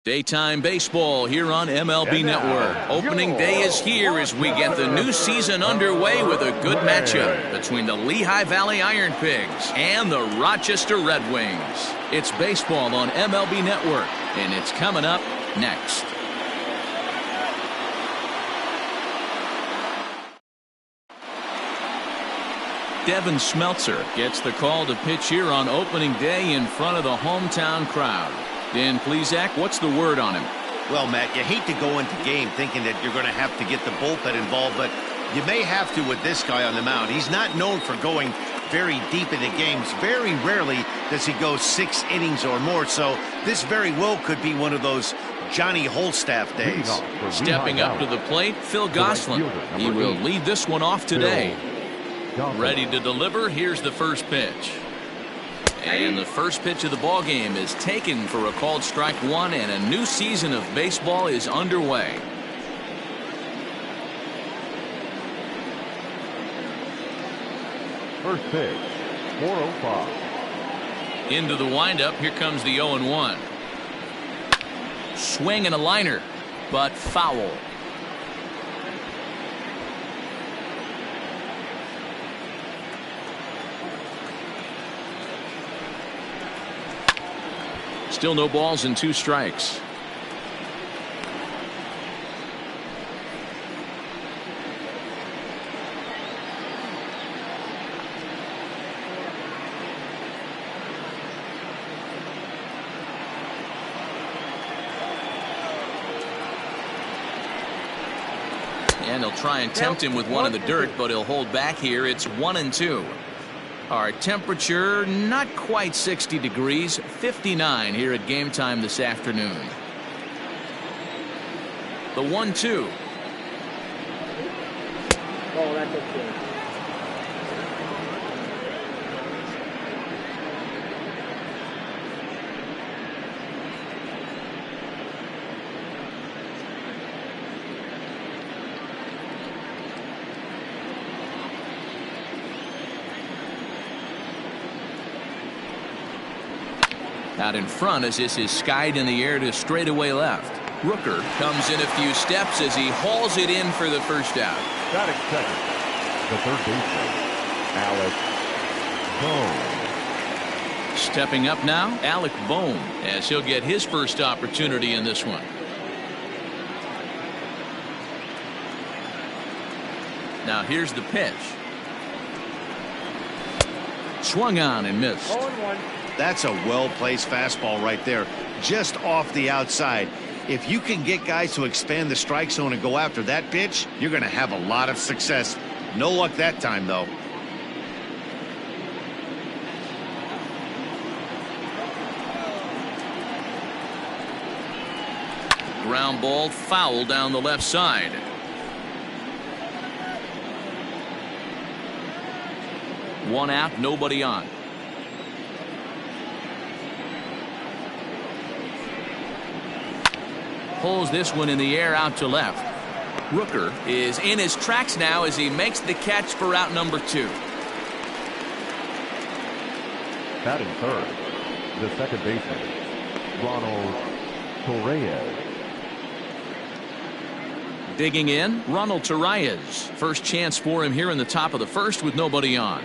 Daytime baseball here on MLB Network. Opening day is here as we get the new season underway with a good matchup between the Lehigh Valley Ironpigs and the Rochester Red Wings. It's baseball on MLB Network, and it's coming up next. Devin Smeltzer gets the call to pitch here on opening day in front of the hometown crowd. Dan Plesac, what's the word on him? Well, Matt, you hate to go into game thinking that you're going to have to get the bullpen involved, but you may have to with this guy on the mound. He's not known for going very deep into games. Very rarely does he go 6 innings or more, so this very well could be one of those Johnny Holstaff days. Stepping up to the plate, Phil Gosselin. He will lead this one off today. Ready to deliver. Here's the first pitch. And the first pitch of the ball game is taken for a called strike one, and a new season of baseball is underway. First pitch, 405. Into the windup. Here comes the 0-1. Swing and a liner, but foul. Still no balls and 2 strikes. And they'll try and tempt him with one in the dirt, but he'll hold back here. It's 1-2. Our temperature not quite 60 degrees, 59 here at game time this afternoon. The 1-2. Oh, that's okay. Out in front as this is skied in the air to straightaway left. Rooker comes in a few steps as he hauls it in for the first out. Batting second, the third baseman, Alec Bohm. Stepping up now, Alec Bohm, as he'll get his first opportunity in this one. Now here's the pitch. Swung on and missed. 0-1. That's a well-placed fastball right there, just off the outside. If you can get guys to expand the strike zone and go after that pitch, you're going to have a lot of success. No luck that time, though. Ground ball foul down the left side. One out, nobody on. Pulls this one in the air out to left. Rooker is in his tracks now as he makes the catch for out number 2. Batting third, the second baseman, Ronald Torreyes. Digging in, Ronald Torreyes. First chance for him here in the top of the first with nobody on.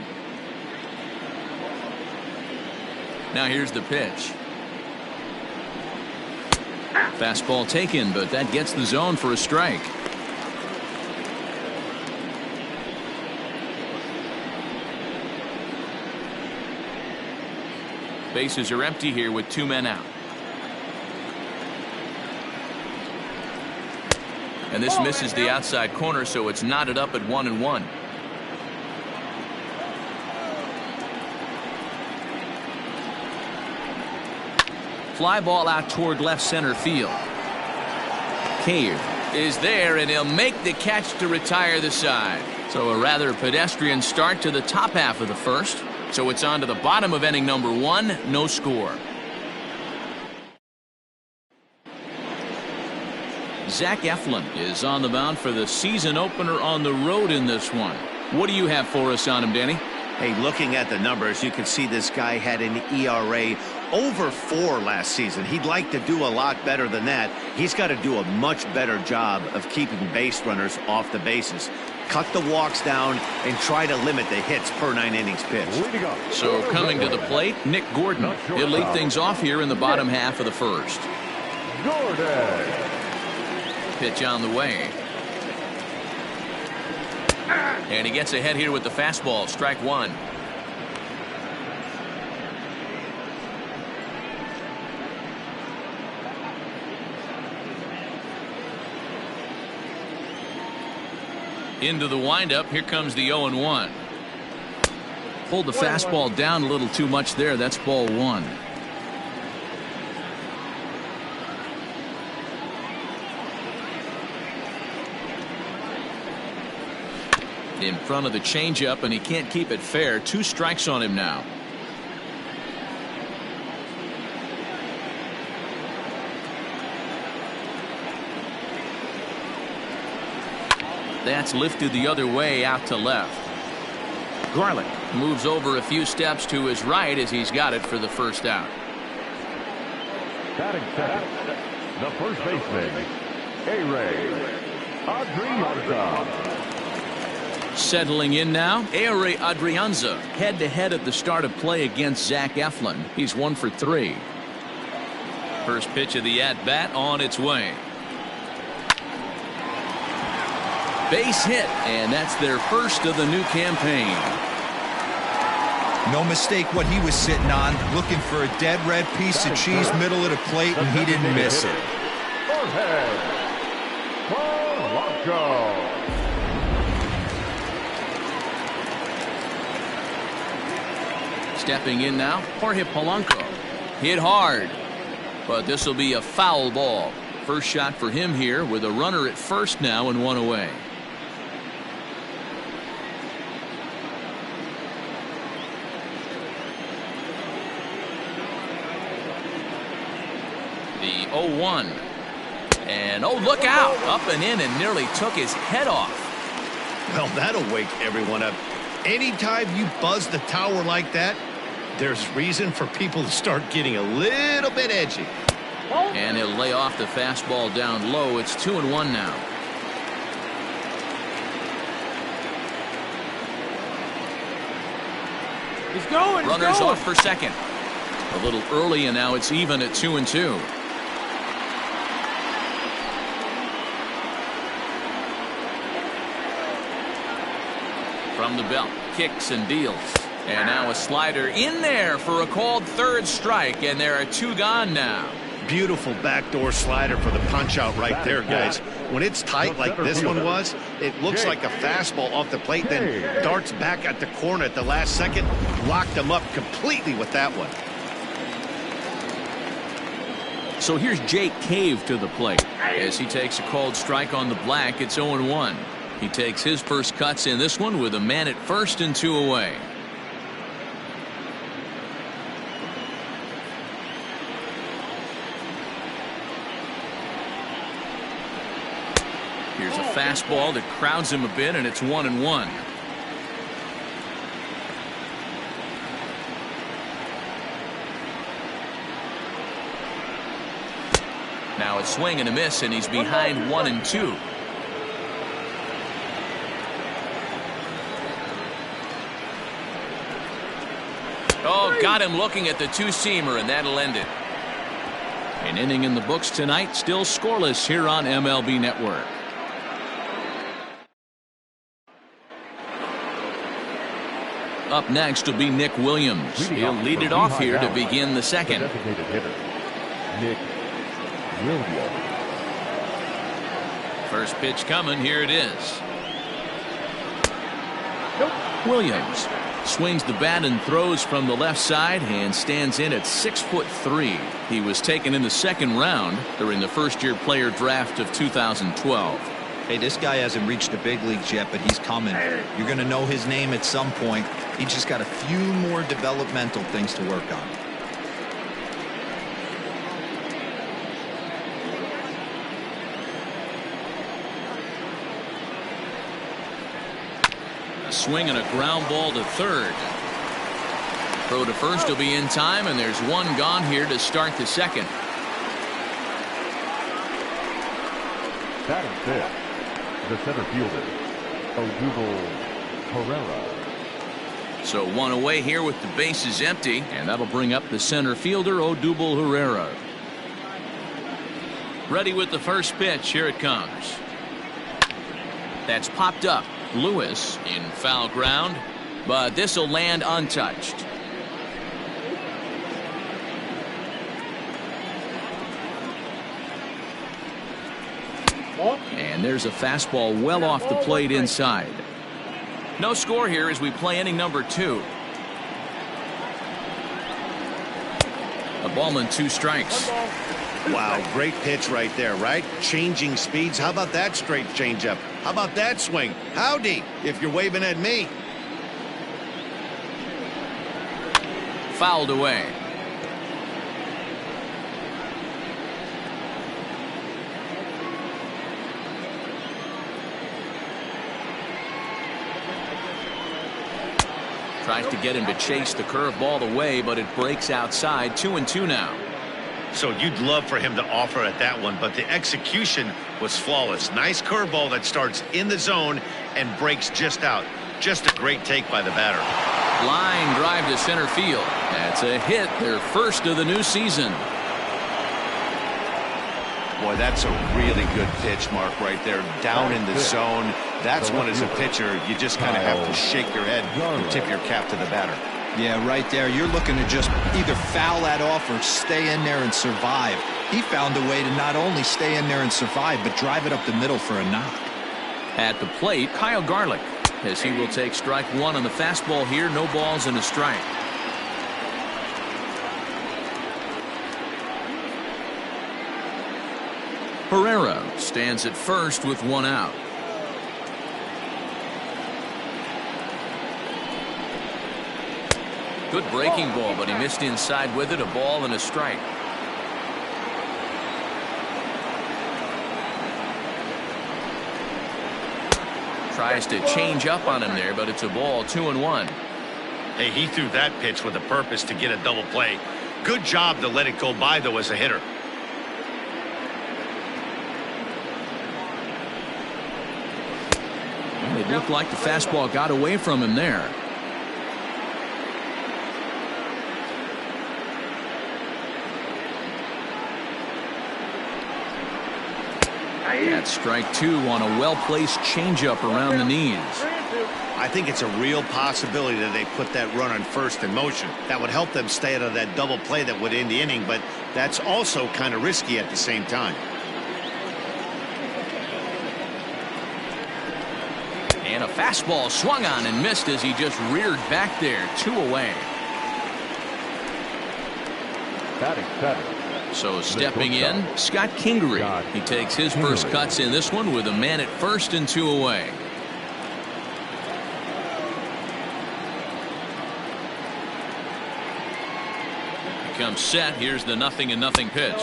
Now here's the pitch. Fastball taken, but that gets the zone for a strike. Bases are empty here with 2 men out. And this misses the outside corner, so it's knotted up at 1-1. Fly ball out toward left center field. Cave is there, and he'll make the catch to retire the side. So a rather pedestrian start to the top half of the first. So it's on to the bottom of inning number 1, no score. Zach Eflin is on the mound for the season opener on the road in this one. What do you have for us on him, Danny? Hey, looking at the numbers, you can see this guy had an ERA over 4 last season. He'd like to do a lot better than that. He's got to do a much better job of keeping base runners off the bases. Cut the walks down and try to limit the hits per 9 innings pitched. So coming to the plate, Nick Gordon. He'll lead things off here in the bottom half of the first. Pitch on the way. And he gets ahead here with the fastball. Strike one. Into the windup. Here comes the 0-1. Pulled the fastball down a little too much there. That's ball one. In front of the changeup, and he can't keep it fair. 2 strikes on him now. That's lifted the other way out to left. Garlick moves over a few steps to his right as he's got it for the first out. Batting second, the first baseman, Adrianza. Settling in now, Adrianza head-to-head at the start of play against Zach Eflin. He's 1 for 3. First pitch of the at-bat on its way. Base hit, and that's their first of the new campaign. No mistake what he was sitting on, looking for a dead red piece of cheese middle of the plate, and he didn't miss it. Stepping in now, Jorge Polanco. Hit hard, but this will be a foul ball. First shot for him here with a runner at first now and 1 away. The 0-1. And oh, look out. Up and in and nearly took his head off. Well, that'll wake everyone up. Anytime you buzz the tower like that, there's reason for people to start getting a little bit edgy. And he'll lay off the fastball down low. It's 2-1 now. He's going. Runners off for second. A little early, and now it's even at 2-2. From the belt, kicks and deals. And now a slider in there for a called third strike, and there are 2 gone now. Beautiful backdoor slider for the punch out right there, guys. When it's tight like this one was, it looks like a fastball off the plate, then darts back at the corner at the last second. Locked him up completely with that one. So here's Jake Cave to the plate. As he takes a called strike on the black, it's 0-1. He takes his first cuts in this one with a man at first and 2 away. Here's a fastball that crowds him a bit, and it's 1-1. Now a swing and a miss, and he's behind 1-2. Oh, got him looking at the 2-seamer, and that'll end it. An inning in the books tonight, still scoreless here on MLB Network. Up next will be Nick Williams. He'll lead it off here to begin the second. Designated hitter, Nick Williams. First pitch coming. Here it is. Williams swings the bat and throws from the left side and stands in at 6'3". He was taken in the second round during the first-year player draft of 2012. Hey, this guy hasn't reached the big leagues yet, but he's coming. You're going to know his name at some point. He's just got a few more developmental things to work on. swing and a ground ball to third. Throw to first will be in time, and there's one gone here to start the second. Batting fifth, the center fielder, Odubel Herrera. So one away here with the bases empty, and that'll bring up the center fielder, Odubel Herrera. Ready with the first pitch. Here it comes. That's popped up. Lewis in foul ground, but this will land untouched. And there's a fastball well off the plate inside. No score here as we play inning number 2. A ball and 2 strikes. Wow, great pitch right there, right? Changing speeds. How about that straight changeup? How about that swing? Howdy, if you're waving at me. Fouled away. Tries to get him to chase the curveball away, but it breaks outside. 2-2 now. So you'd love for him to offer at that one, but the execution was flawless. Nice curveball that starts in the zone and breaks just out. Just a great take by the batter. Line drive to center field. That's a hit, their first of the new season. Boy, that's a really good pitch, Mark, right there. Down in the zone. That's when, as a pitcher, you just kind of have to shake your head and tip your cap to the batter. Yeah, right there. You're looking to just either foul that off or stay in there and survive. He found a way to not only stay in there and survive, but drive it up the middle for a knock. At the plate, Kyle Garlick, as he will take strike 1 on the fastball here. No balls and a strike. Herrera stands at first with 1 out. Good breaking ball, but he missed inside with it. A ball and a strike. Tries to change up on him there, but it's a ball. 2-1. Hey, he threw that pitch with a purpose to get a double play. Good job to let it go by, though, as a hitter. It looked like the fastball got away from him there. That's strike 2 on a well-placed changeup around the knees. I think it's a real possibility that they put that run on first in motion. That would help them stay out of that double play that would end the inning, but that's also kind of risky at the same time. And a fastball swung on and missed as he just reared back there. 2 away. Batting 7. So stepping in, Scott Kingery. He takes his first cuts in this one with a man at first and 2 away. He comes set. Here's the 0-0 pitch.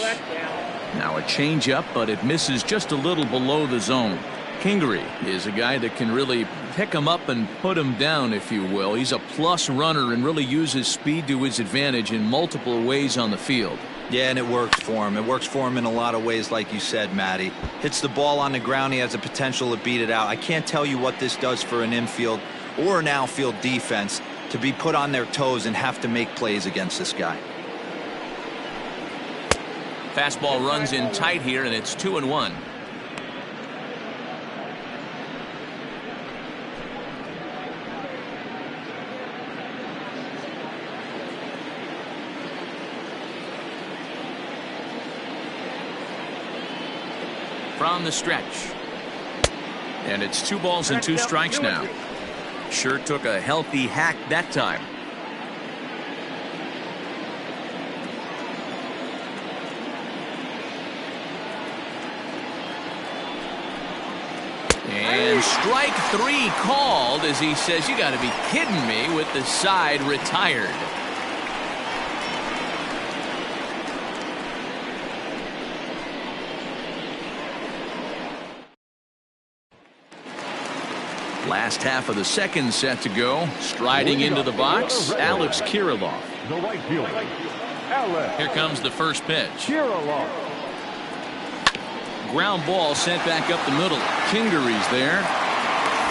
Now a changeup, but it misses just a little below the zone. Kingery is a guy that can really pick him up and put him down, if you will. He's a plus runner and really uses speed to his advantage in multiple ways on the field. Yeah, and it works for him. It works for him in a lot of ways, like you said, Matty. Hits the ball on the ground. He has the potential to beat it out. I can't tell you what this does for an infield or an outfield defense to be put on their toes and have to make plays against this guy. Fastball runs in tight here, and it's 2-1. From the stretch. And it's 2 balls and 2 strikes now. Sure took a healthy hack that time. And strike 3 called as he says, "You got to be kidding me," with the side retired. Last half of the second set to go. Striding into the box, Alex Kirilloff. The right fielder, Alex. Here comes the first pitch. Kirilloff. Ground ball sent back up the middle. Kingery's there.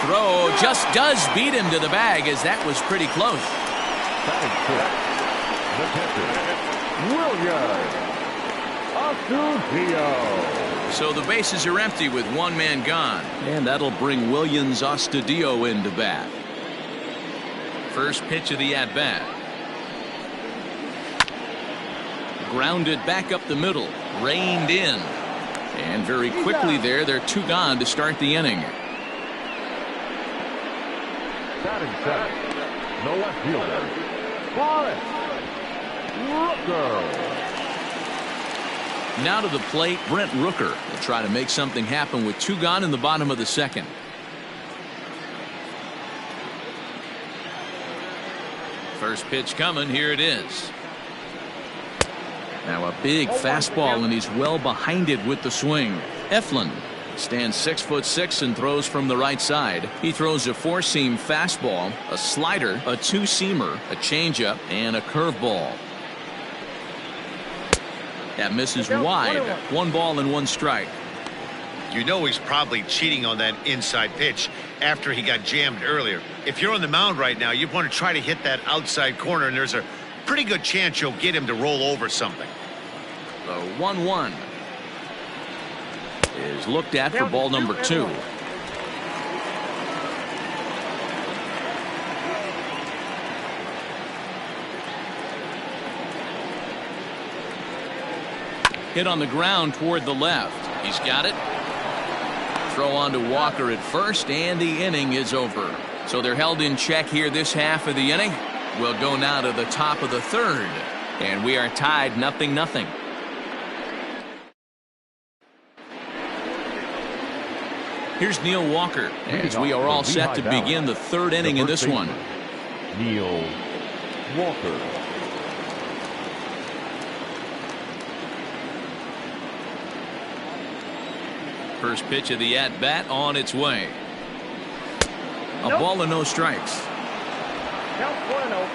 Throw just does beat him to the bag, as that was pretty close. Batting fifth, the catcher, Williams Astudillo. So the bases are empty with one man gone. And that'll bring Williams Astudillo into bat. First pitch of the at-bat. Grounded back up the middle. Reined in. And very quickly there, they're two gone to start the inning. Batting seventh, the left fielder, Forrest Rooker. Now to the plate, Brent Rooker will try to make something happen with two gone in the bottom of the second. First pitch coming. Here it is. Now a big fastball, and he's well behind it with the swing. Eflin stands 6'6" and throws from the right side. He throws a four-seam fastball, a slider, a two-seamer, a changeup, and a curveball. That misses wide. 1 ball and 1 strike. You know he's probably cheating on that inside pitch after he got jammed earlier. If you're on the mound right now, you want to try to hit that outside corner, and there's a pretty good chance you'll get him to roll over something. The 1-1 is looked at for ball number 2. Hit on the ground toward the left. He's got it. Throw on to Walker at first, and the inning is over. So they're held in check here this half of the inning. We'll go now to the top of the third, and we are tied 0-0. Here's Neil Walker as we are all set to begin the third inning in this one. Neil Walker. First pitch of the at-bat on its way. A ball and no strikes. Count 1-0.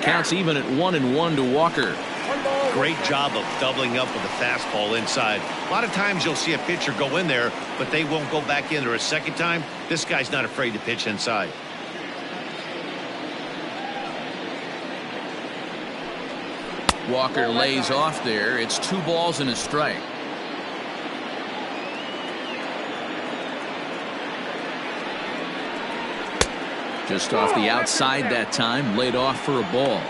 Counts even at 1-1 to Walker. Great job of doubling up with a fastball inside. A lot of times you'll see a pitcher go in there, but they won't go back in there a second time. This guy's not afraid to pitch inside. Walker lays off there. It's 2 balls and a strike. Just off the outside that time, laid off for a ball.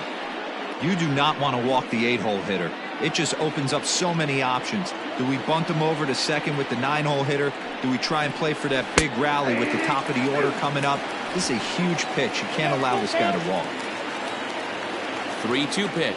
You do not want to walk the 8-hole hitter. It just opens up so many options. Do we bunt him over to second with the 9-hole hitter? Do we try and play for that big rally with the top of the order coming up? This is a huge pitch. You can't allow this guy to walk. 3-2 pitch.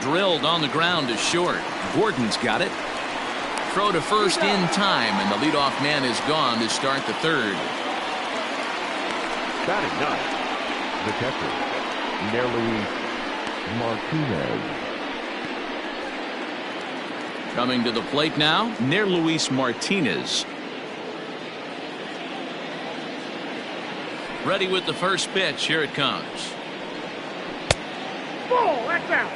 Drilled on the ground to short. Gordon's got it. Throw to first in time, and the leadoff man is gone to start the third. Batting ninth, the catcher, Nerly Martinez. Coming to the plate now, Luis Martinez. Ready with the first pitch. Here it comes. Ball, that's out.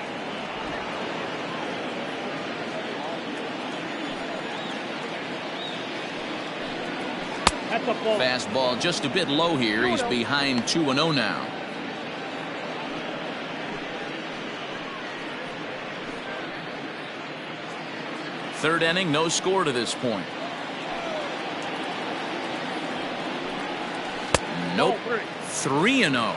That's a ball. Fastball just a bit low here. He's behind 2-0 now. Third inning, no score to this point. Nope. 3-0.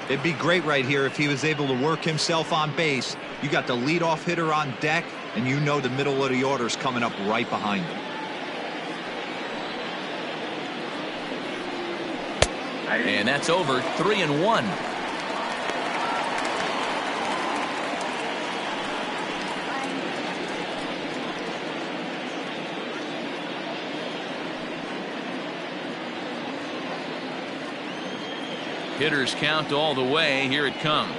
It'd be great right here if he was able to work himself on base. You got the leadoff hitter on deck, and you know the middle of the order's coming up right behind him. And that's over. 3-1. Hitters count all the way. Here it comes.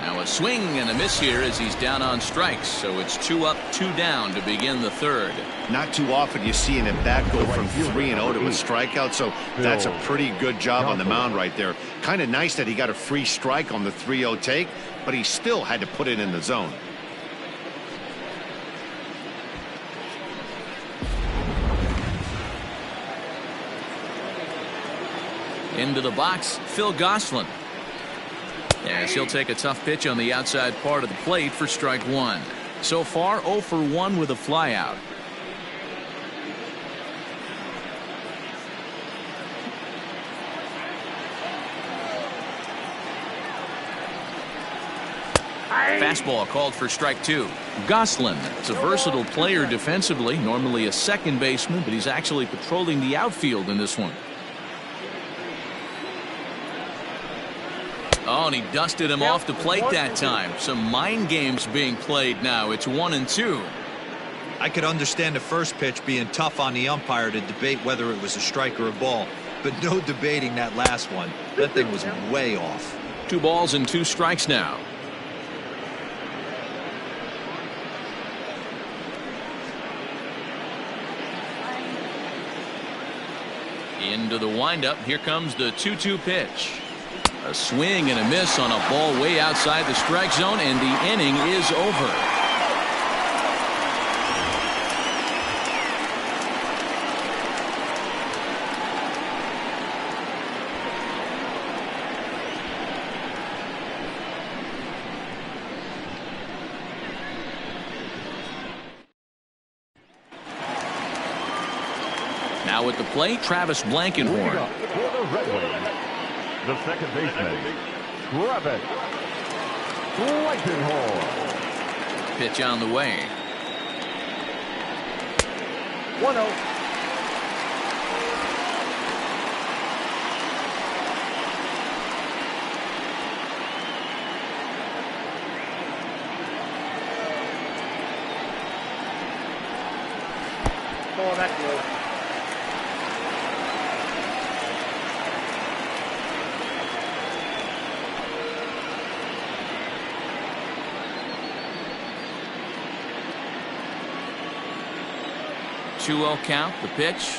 Now a swing and a miss here as he's down on strikes. So it's 2 up, 2 down to begin the third. Not too often you see an at-bat go from 3-0 to a strikeout, so that's a pretty good job on the mound right there. Kind of nice that he got a free strike on the 3-0 take, but he still had to put it in the zone. Into the box, Phil Gosselin. As he'll take a tough pitch on the outside part of the plate for strike 1. So far 0 for 1 with a flyout. Fastball called for strike 2. Gosselin is a versatile player defensively, normally a second baseman, but he's actually patrolling the outfield in this one. Oh, and he dusted him off the plate that time. Some mind games being played now. It's 1-2. I could understand the first pitch being tough on the umpire to debate whether it was a strike or a ball, but no debating that last one. That thing was way off. 2 balls and 2 strikes now. Into the windup. Here comes the 2-2 pitch. A swing and a miss on a ball way outside the strike zone, and the inning is over. Now at the plate, Travis Blankenhorn. For the Red Wings, the second baseman, Travis Blankenhorn. Pitch on the way. 1-0. Oh, that's good. Two-0 count. The pitch.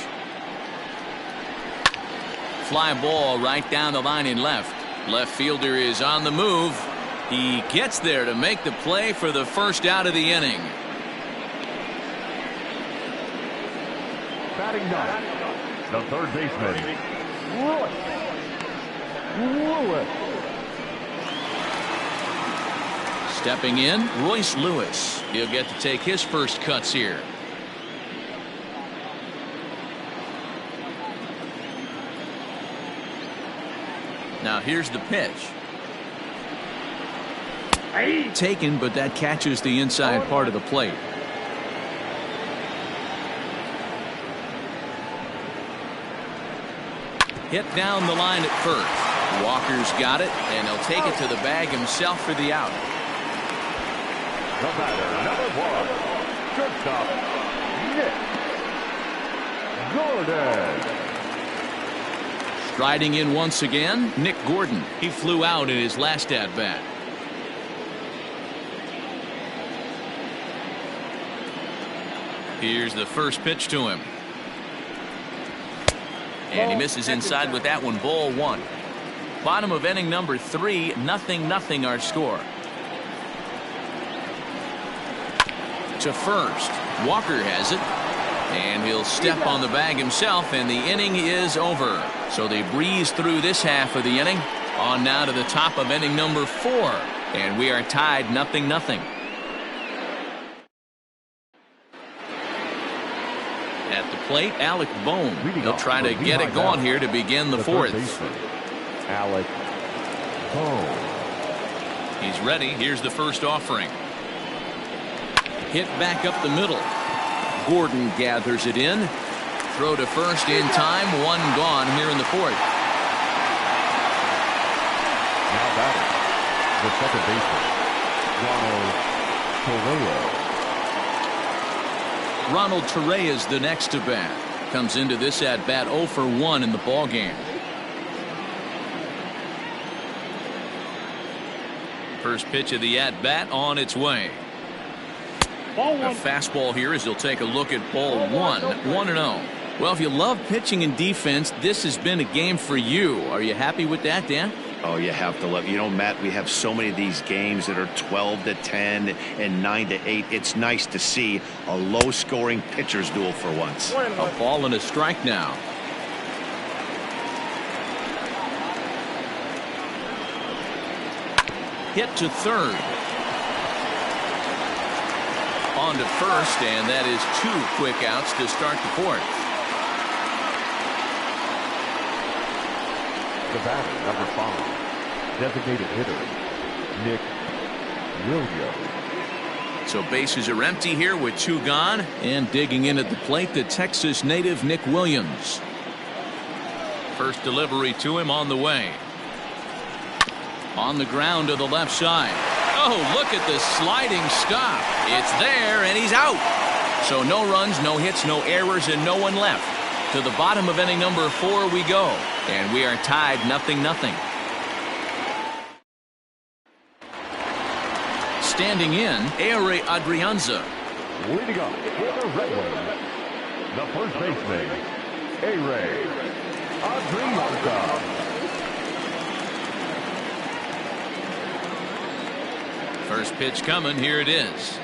Fly ball right down the line in left. Left fielder is on the move. He gets there to make the play for the first out of the inning. Batting ninth, the third baseman, Lewis. Stepping in, Royce Lewis. He'll get to take his first cuts here. Now here's the pitch. Taken, but that catches the inside part of the plate. Hit down the line at first. Walker's got it, and he'll take it to the bag himself for the out. The batter, number 1, shortstop, Nick Gordon. Striding in once again, Nick Gordon. He flew out in his last at-bat. Here's the first pitch to him. And he misses inside with that one. Ball 1. Bottom of inning number 3. 0-0 our score. To first. Walker has it. And he'll step on the bag himself, and the inning is over. So they breeze through this half of the inning. On now to the top of inning number 4. And we are tied 0-0. At the plate, Alec Bohm. He'll try to get it going here to begin the fourth. Alec Bohm. He's ready. Here's the first offering. Hit back up the middle. Gordon gathers it in. Throw to first in time. One gone here in the fourth. Now batting, The second baseman, Ronald Torreo. Ronald Torrey is the next to bat. Comes into this at bat 0 for 1 in the ball game. First pitch of the at bat on its way. A fastball here as he'll take a look at ball 1-0. Well, if you love pitching and defense, this has been a game for you. Are you happy with that, Dan? Oh, you have to love. You know, Matt, we have so many of these games that are 12-10 and 9-8. It's nice to see a low-scoring pitcher's duel for once. A ball and a strike now. Hit to third. On to first, and that is 2 quick outs to start the fourth. The batter, number 5, designated hitter, Nick Williams. So bases are empty here with 2 gone, and digging in at the plate, the Texas native Nick Williams. First delivery to him on the way. On the ground to the left side. Oh, look at the sliding stop. It's there, and he's out. So no runs, no hits, no errors, and no one left. To the bottom of inning number 4 we go, and we are tied 0-0. Standing in, Aire Adrianza. Leading up for the Red Wings, the first baseman, Aire Adrianza. First pitch coming, here it is.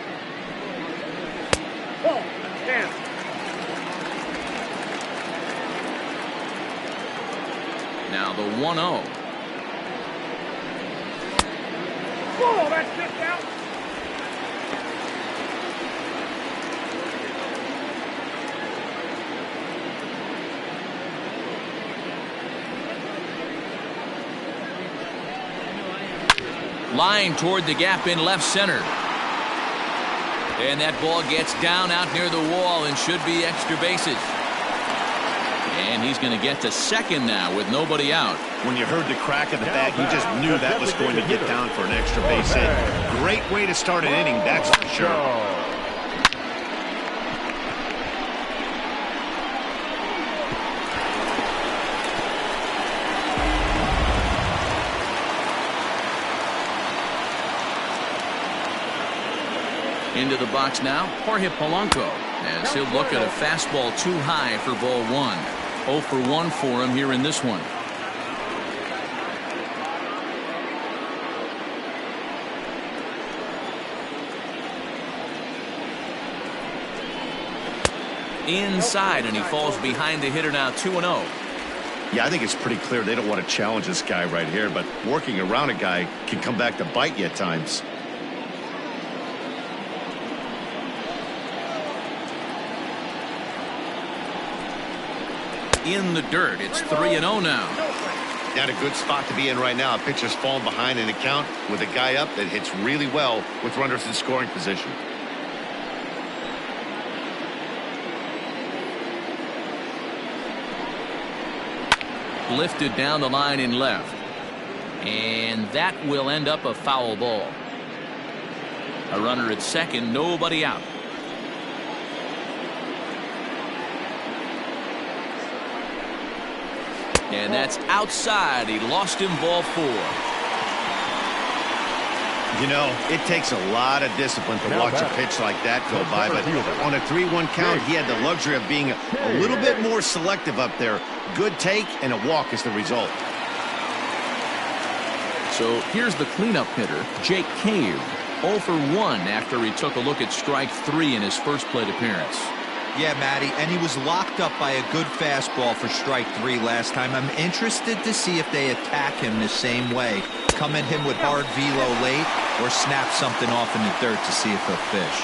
Ball. Down. Now the 1-0. Whoa, that's just out. Line toward the gap in left center. And that ball gets down out near the wall and should be extra bases. And he's going to get to second now with nobody out. When you heard the crack of the bat, you just knew that was going to get down for an extra base hit. Great way to start an inning, that's for sure. Into the box now, Jorge Polanco, as he'll look at a fastball too high for ball 1. 0 for 1 for him here in this one. Inside, and he falls behind the hitter now 2-0. Yeah, I think it's pretty clear they don't want to challenge this guy right here, but working around a guy can come back to bite you at times. In the dirt, it's 3-0 now. Not a good spot to be in right now. A pitcher's falling behind in the count with a guy up that hits really well with runners in scoring position. Lifted down the line in left. And that will end up a foul ball. A runner at second, nobody out. And that's outside. He lost him, ball 4. You know, it takes a lot of discipline to watch a pitch like that go by, but on a 3-1 count, he had the luxury of being a little bit more selective up there. Good take and a walk is the result. So here's the cleanup hitter, Jake Cave. 0 for 1 after he took a look at strike 3 in his first plate appearance. Yeah, Matty, and he was locked up by a good fastball for strike 3 last time. I'm interested to see if they attack him the same way. Come at him with hard velo late or snap something off in the dirt to see if he'll fish.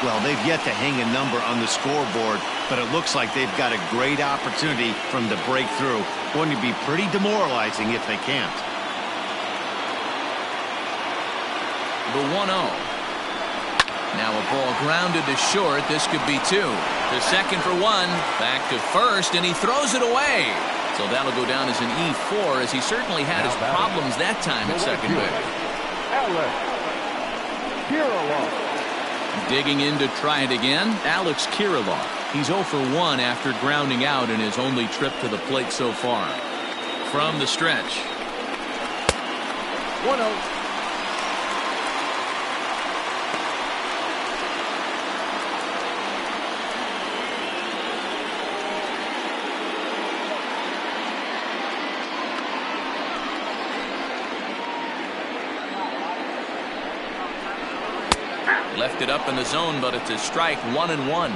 Well, they've yet to hang a number on the scoreboard, but it looks like they've got a great opportunity for him to break through. Going to be pretty demoralizing if they can't. The 1-0. Now a ball grounded to short. This could be 2. To second for 1. Back to first, and he throws it away. So that'll go down as an E4, as he certainly had his problems that time at second base. Alex Kirilloff. Digging in to try it again, Alex Kirilloff. He's 0 for 1 after grounding out in his only trip to the plate so far. From the stretch. 1-0. Left it up in the zone, but it's a strike. 1-1.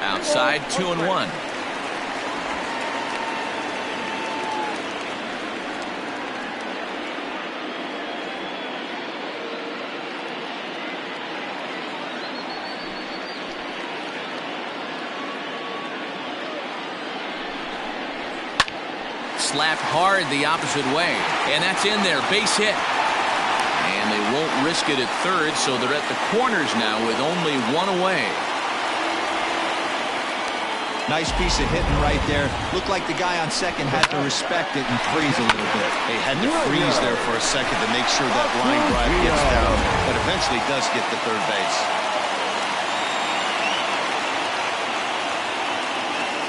Outside, 2-1. Slapped hard the opposite way, and that's in there. Base hit. And they won't risk it at third, so they're at the corners now with only one away. Nice piece of hitting right there. Looked like the guy on second had to respect it and freeze a little bit. He had to freeze there for a second to make sure that line drive gets down, but eventually does get to third base.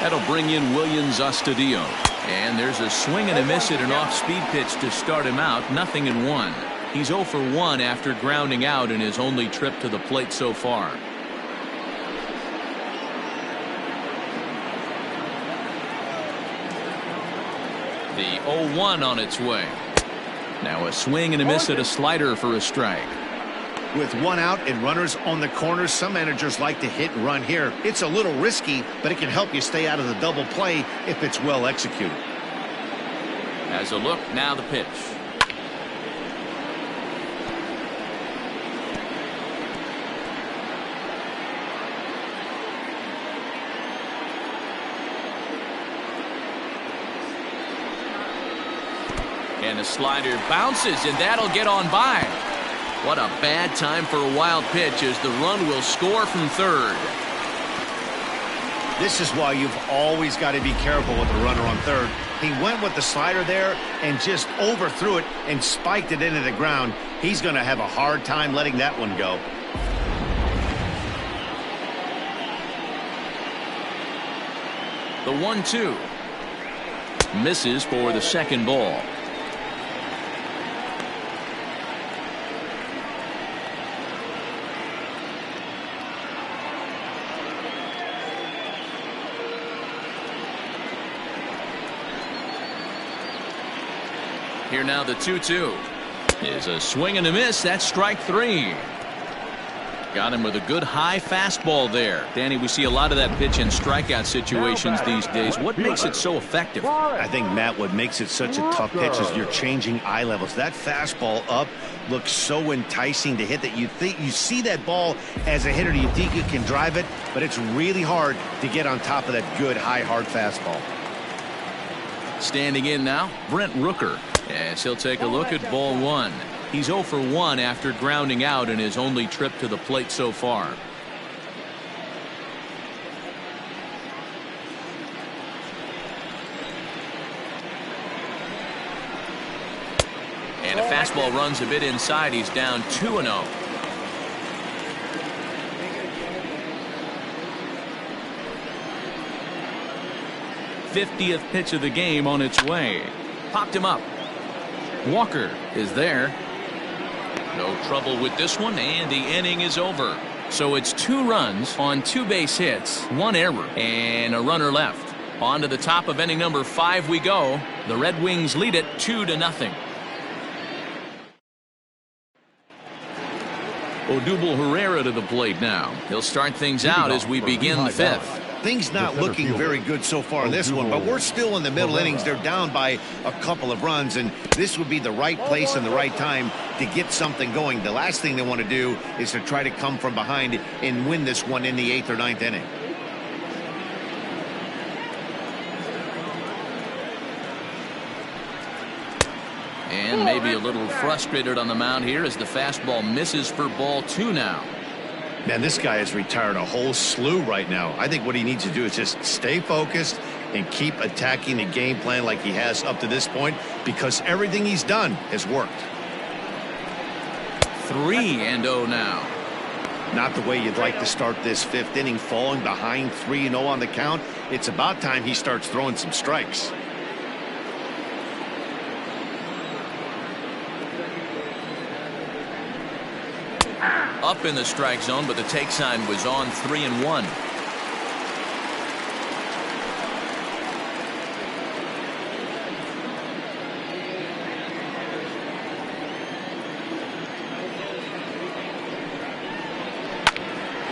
That'll bring in Williams Astudillo. And there's a swing and a miss at an off-speed pitch to start him out. 0-1. He's 0 for 1 after grounding out in his only trip to the plate so far. The 0-1 on its way. Now a swing and a miss at a slider for a strike. With one out and runners on the corners, some managers like to hit and run here. It's a little risky, but it can help you stay out of the double play if it's well executed. As a look, now the pitch. And the slider bounces, and that'll get on by. What a bad time for a wild pitch as the run will score from third. This is why you've always got to be careful with the runner on third. He went with the slider there and just overthrew it and spiked it into the ground. He's going to have a hard time letting that one go. The 1-2. Misses for the second ball. Here now the 2-2 is a swing and a miss. That's strike 3. Got him with a good high fastball there. Danny, we see a lot of that pitch in strikeout situations these days. What makes it so effective? I think, Matt, what makes it such a tough pitch is you're changing eye levels. That fastball up looks so enticing to hit that you see that ball as a hitter, you think you can drive it, but it's really hard to get on top of that good high hard fastball. Standing in now, Brent Rooker, as he'll take a look at ball 1. He's 0 for 1 after grounding out in his only trip to the plate so far. And a fastball runs a bit inside. He's down 2-0. 50th pitch of the game on its way. Popped him up. Walker is there. No trouble with this one, and the inning is over. So it's 2 runs on 2 base hits, 1 error, and a runner left. On to the top of inning number 5 we go. The Red Wings lead it 2-0. Odubel Herrera to the plate now. He'll start things out as we begin the 5th. Things not looking very good so far in this one, but we're still in the middle innings. They're down by a couple of runs, and this would be the right place and the right time to get something going. The last thing they want to do is to try to come from behind and win this one in the 8th or 9th inning. And maybe a little frustrated on the mound here as the fastball misses for ball 2 now. Man, this guy has retired a whole slew right now. I think what he needs to do is just stay focused and keep attacking the game plan like he has up to this point, because everything he's done has worked. 3-0 now. Not the way you'd like to start this fifth inning, falling behind 3-0 on the count. It's about time he starts throwing some strikes. Up in the strike zone, but the take sign was on 3-1.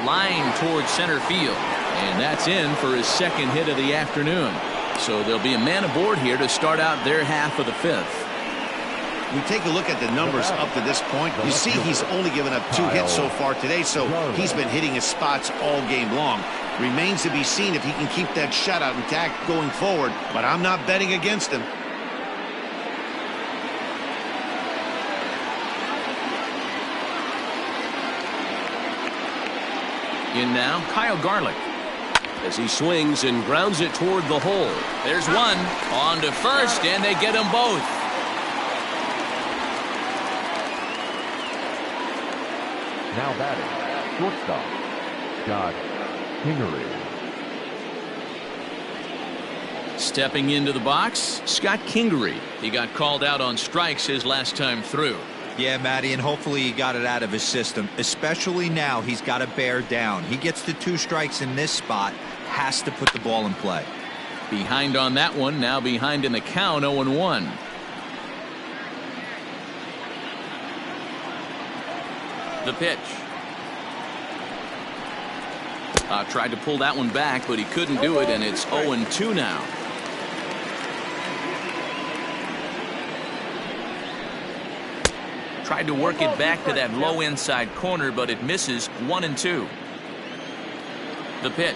Line towards center field, and that's in for his second hit of the afternoon. So there'll be a man aboard here to start out their half of the fifth. We take a look at the numbers up to this point. You see he's only given up 2 hits so far today, so he's been hitting his spots all game long. Remains to be seen if he can keep that shutout intact going forward, but I'm not betting against him. In now, Kyle Garlick. As he swings and grounds it toward the hole. There's one. On to first, and they get them both. Now batting, shortstop, Scott Kingery. Stepping into the box, Scott Kingery. He got called out on strikes his last time through. Yeah, Matty, and hopefully he got it out of his system. Especially now, he's got to bear down. He gets the 2 strikes in this spot, has to put the ball in play. Behind on that one, now behind in the count, 0-1. The pitch. Tried to pull that one back, but he couldn't do it, and it's 0-2 now. Tried to work it back to that low inside corner, but it misses. 1-2. The pitch.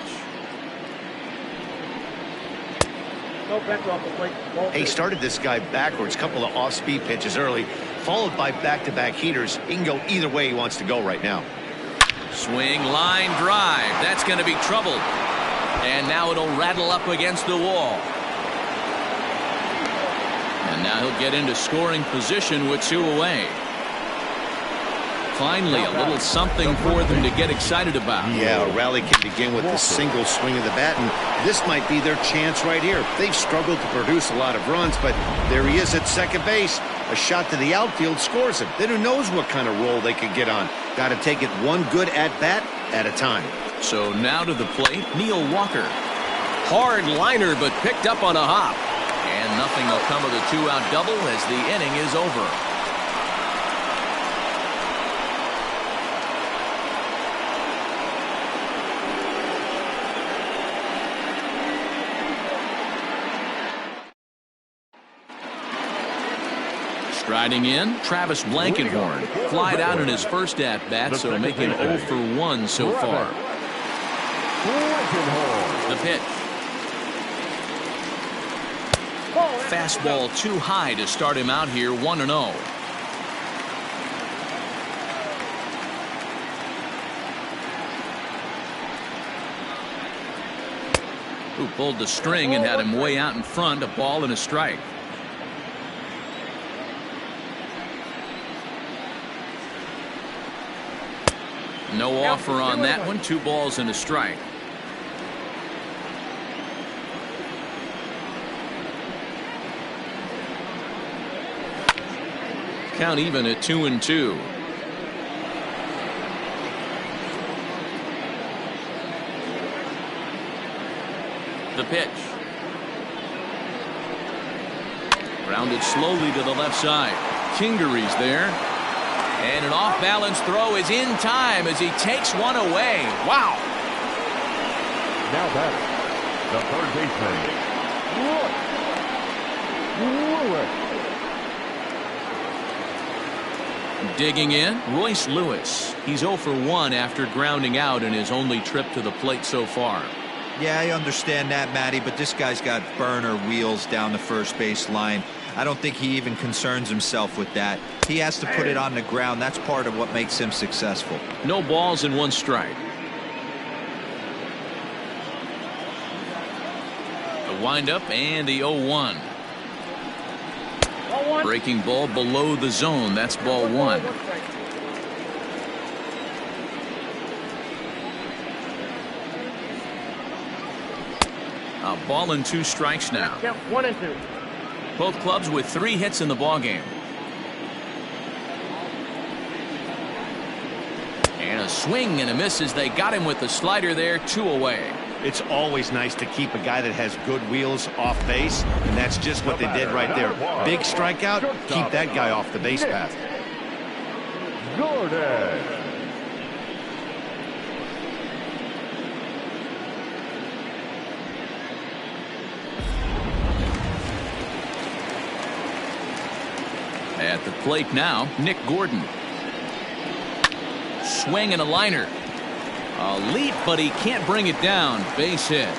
He started this guy backwards, couple of off-speed pitches early, followed by back-to-back heaters. He can go either way he wants to go right now. Swing, line drive. That's going to be trouble. And now it'll rattle up against the wall. And now he'll get into scoring position with 2 away. Finally, a little something for them to get excited about. Yeah, a rally can begin with a single swing of the bat, and this might be their chance right here. They've struggled to produce a lot of runs, but there he is at second base. A shot to the outfield scores him. Then who knows what kind of roll they could get on. Got to take it one good at-bat at a time. So now to the plate, Neil Walker. Hard liner, but picked up on a hop. And nothing will come of the 2-out double as the inning is over. Striding in, Travis Blankenhorn. Flied out in his first at-bat, so making 0 for 1 so far. The pitch. Fastball too high to start him out here, 1-0. Who pulled the string and had him way out in front, a ball and a strike. No offer on that one. 2 balls and a strike. Count even at 2-2. The pitch. Grounded slowly to the left side. Kingery's there. And an off-balance throw is in time as he takes one away. Wow. Now batting, the third baseman, Lewis. Digging in, Royce Lewis. He's 0 for 1 after grounding out in his only trip to the plate so far. Yeah, I understand that, Matty, but this guy's got burner wheels down the first base line. I don't think he even concerns himself with that. He has to put it on the ground. That's part of what makes him successful. No balls and 1 strike. The windup and the 0-1. Breaking ball below the zone. That's ball 1. A ball and 2 strikes now. 1 and 2. Both clubs with 3 hits in the ballgame. And a swing and a miss as they got him with the slider there, 2 away. It's always nice to keep a guy that has good wheels off base, and that's just what they did right there. Big strikeout, keep that guy off the base path. Gordon. At the plate now, Nick Gordon. Swing and a liner. A leap, but he can't bring it down. Base hit.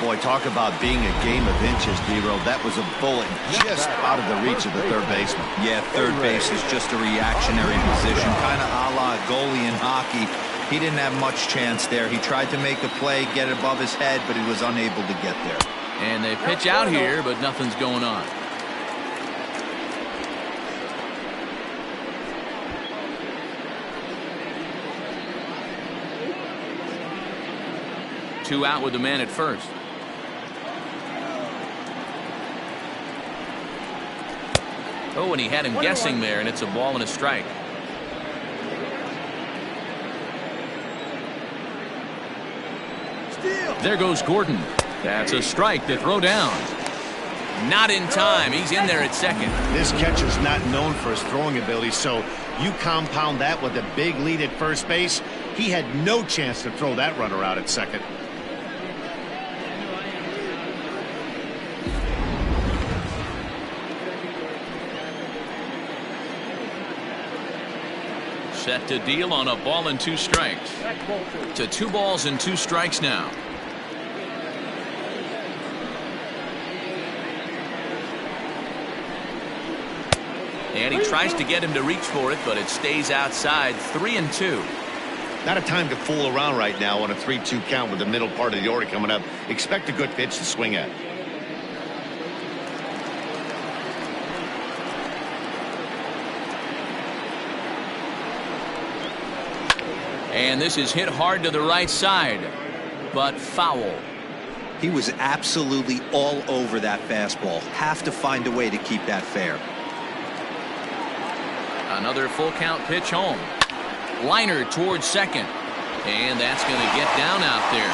Boy, talk about being a game of inches, D-Roll. That was a bullet just out of the reach of the third baseman. Yeah, third base is just a reactionary position, kind of a la goalie in hockey. He didn't have much chance there. He tried to make a play, get it above his head, but he was unable to get there. And they pitch out here, but nothing's going on. Two out with the man at first. Oh, and he had him guessing there, and it's a ball and a strike. There goes Gordon. That's a strike to throw down. Not in time. He's in there at second. This catcher's not known for his throwing ability, so you compound that with a big lead at first base. He had no chance to throw that runner out at second. Set to deal on a ball and 2 strikes. To 2 balls and 2 strikes now. And he tries to get him to reach for it, but it stays outside. 3-2. Not a time to fool around right now on a 3-2 count with the middle part of the order coming up. Expect a good pitch to swing at. And this is hit hard to the right side, but foul. He was absolutely all over that fastball. Have to find a way to keep that fair. Another full count pitch home. Liner towards second. And that's going to get down out there.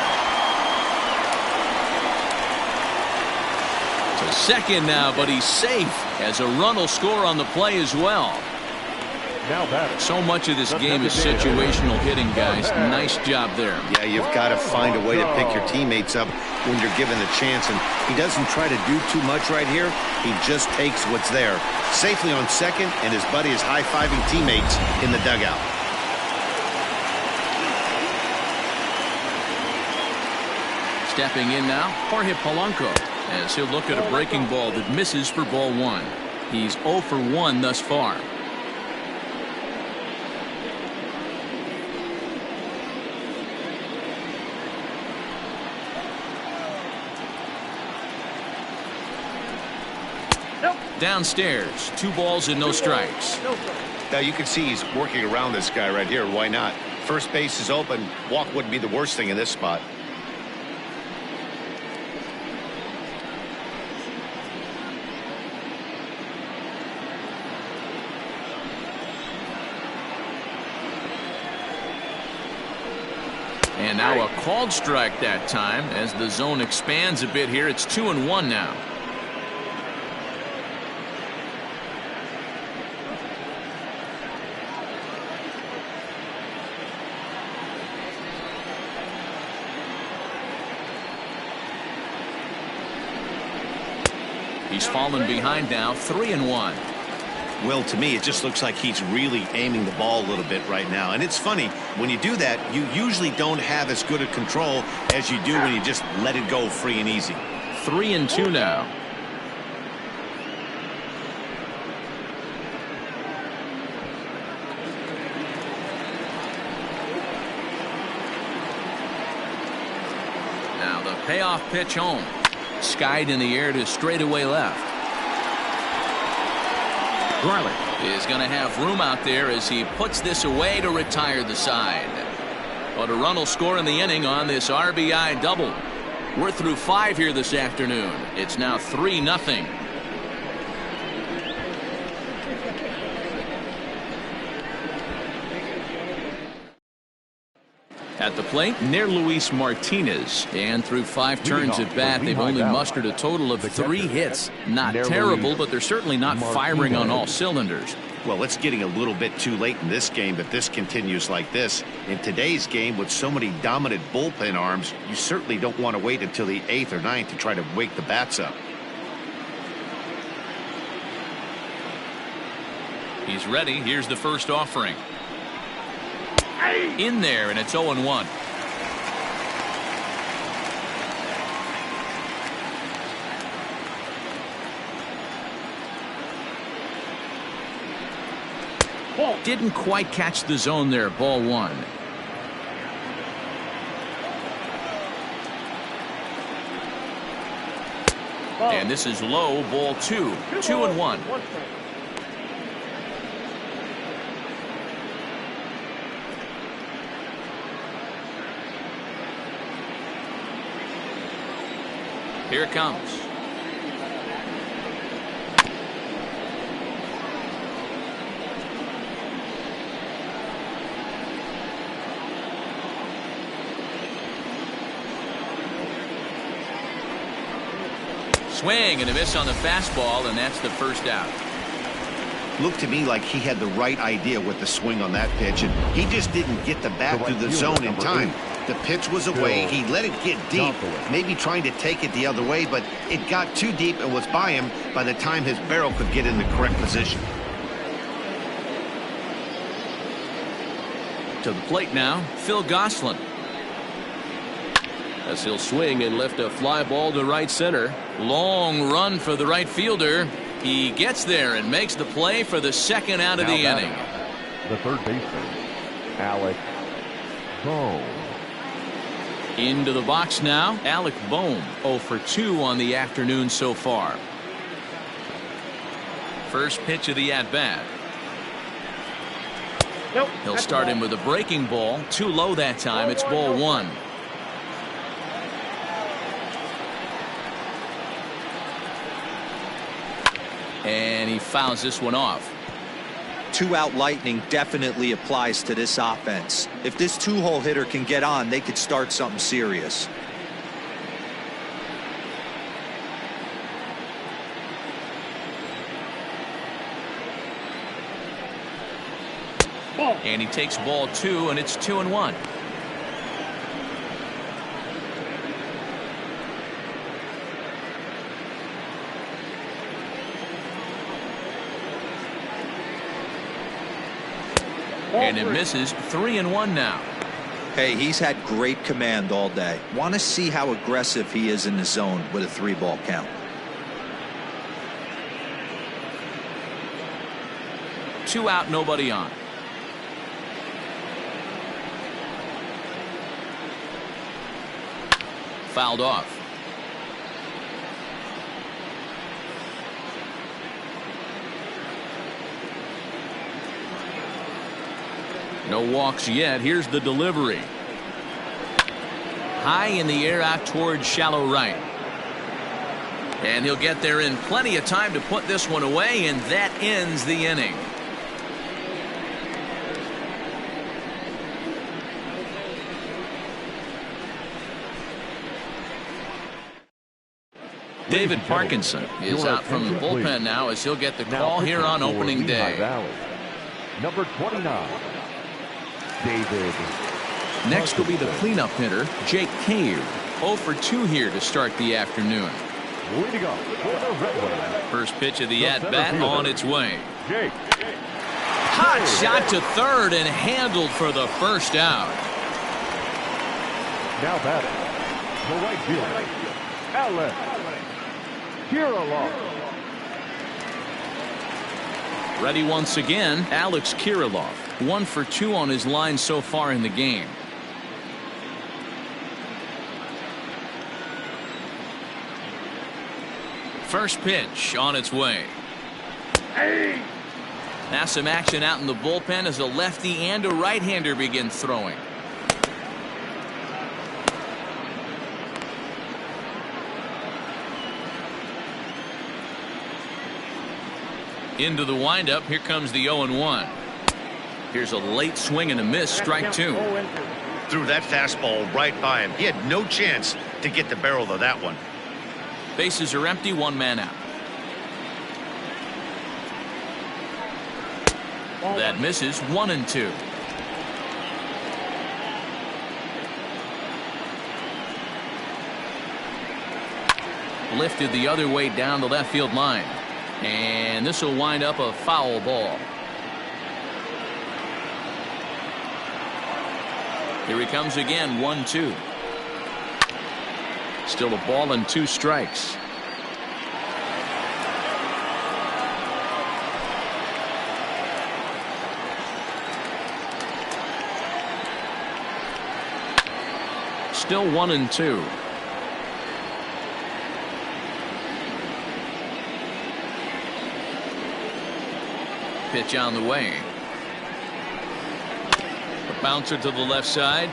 To second now, but he's safe as a run will score on the play as well. Now batter. So much of this game is situational hitting, guys. Nice job there. Yeah, you've got to find a way to pick your teammates up when you're given the chance, and he doesn't try to do too much right here. He just takes what's there. Safely on second, and his buddy is high-fiving teammates in the dugout. Stepping in now, Jorge Polanco, as he'll look at a breaking ball that misses for ball 1. He's 0 for 1 thus far. Downstairs, 2 balls and no strikes. Now you can see he's working around this guy right here. Why not? First base is open. Walk wouldn't be the worst thing in this spot. And now a called strike that time as the zone expands a bit here. It's 2-1 now. He's fallen behind now, 3-1. Well, to me, it just looks like he's really aiming the ball a little bit right now. And it's funny, when you do that, you usually don't have as good a control as you do when you just let it go free and easy. 3-2 now. Payoff pitch home. Skied in the air to straightaway left. Riley Is going to have room out there as he puts this away to retire the side. But a run will score in the inning on this RBI double. We're through 5 here this afternoon. It's now 3-0. At the plate, near Luis Martinez. And through 5 turns at bat, they've only mustered a total of 3 hits. Not terrible, but they're certainly not firing on all cylinders. Well, it's getting a little bit too late in this game if this continues like this. In today's game, with so many dominant bullpen arms, you certainly don't want to wait until the 8th or 9th to try to wake the bats up. He's ready. Here's the first offering. In there, and it's 0-1. Didn't quite catch the zone there. Ball 1. And this is low. Ball 2. 2-1. Here it comes. Swing and a miss on the fastball, and that's the first out. Looked to me like he had the right idea with the swing on that pitch, and he just didn't get the bat through the zone in time. The pitch was away. He let it get deep, maybe trying to take it the other way, but it got too deep and was by him by the time his barrel could get in the correct position. To the plate now, Phil Gosselin. As he'll swing and lift a fly ball to right center. Long run for the right fielder. He gets there and makes the play for the second out of the inning. The third baseman, Alec Bohm. Into the box now, Alec Bohm, 0 for 2 on the afternoon so far. First pitch of the at-bat. He'll start him with a breaking ball. Too low that time. It's ball 1. And he fouls this one off. 2-out lightning definitely applies to this offense. If this 2-hole hitter can get on, they could start something serious. And he takes ball 2, and it's 2-1. And it misses. 3-1 now. Hey, he's had great command all day. Want to see how aggressive he is in the zone with a 3-ball count. Two out, nobody on. Fouled off. No walks yet. Here's the delivery. High in the air out towards shallow right. And he'll get there in plenty of time to put this one away, and that ends the inning. David Parkinson is out from the bullpen now as he'll get the call here on opening day. Number 29, David. Next will be the cleanup hitter, Jake Cave. 0 for 2 here to start the afternoon. Way to go for the Red Wings. First pitch of the at-bat on its way. Jake. Hot shot to third and handled for the first out. Now batting, the right fielder, Alex Kirilloff. Ready once again, Alex Kirilloff. 1 for 2 on his line so far in the game. First pitch on its way. Now some action out in the bullpen as a lefty and a right-hander begin throwing. Into the windup. Here comes the 0-1. Here's a late swing and a miss. Strike two. Threw that fastball right by him. He had no chance to get the barrel of that one. Bases are empty. One man out. That misses. 1-2. Lifted the other way down the left field line. And this will wind up a foul ball. Here he comes again. 1-2. Still a ball and 2 strikes. Still 1-2. Pitch on the way. A bouncer to the left side.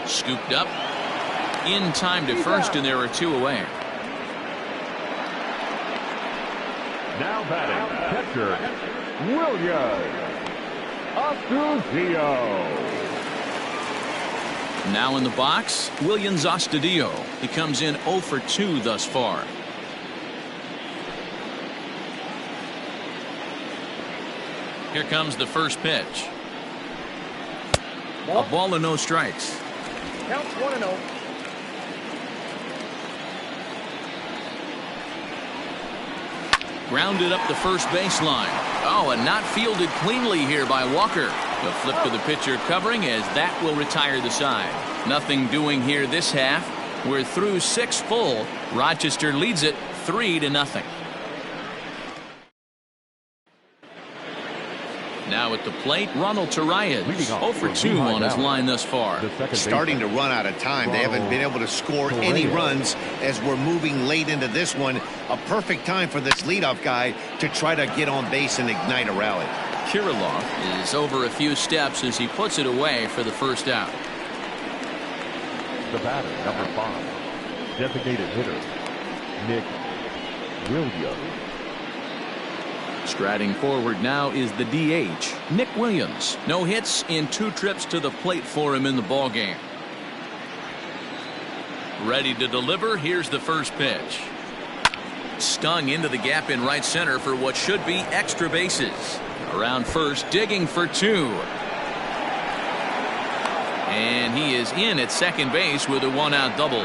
Scooped up. In time to first, and there are 2 away. Now batting, catcher, Williams Astudillo. Now in the box, Williams Astudillo. He comes in 0 for 2 thus far. Here comes the first pitch. A ball and no strikes. Counts 1-0. Grounded up the first baseline. Oh, and not fielded cleanly here by Walker. The flip to the pitcher covering as that will retire the side. Nothing doing here this half. We're through 6 full. Rochester leads it 3-0. Now at the plate, Ronald Torreyes, 0 for 2 on his line thus far. Starting to run out of time. They haven't been able to score any runs as we're moving late into this one. A perfect time for this leadoff guy to try to get on base and ignite a rally. Kirilloff is over a few steps as he puts it away for the first out. The batter, number 5, designated hitter, Nick Williams. Striding forward now is the DH, Nick Williams. No hits in 2 trips to the plate for him in the ballgame. Ready to deliver. Here's the first pitch. Stung into the gap in right center for what should be extra bases. Around first, digging for 2. And he is in at second base with a 1-out double.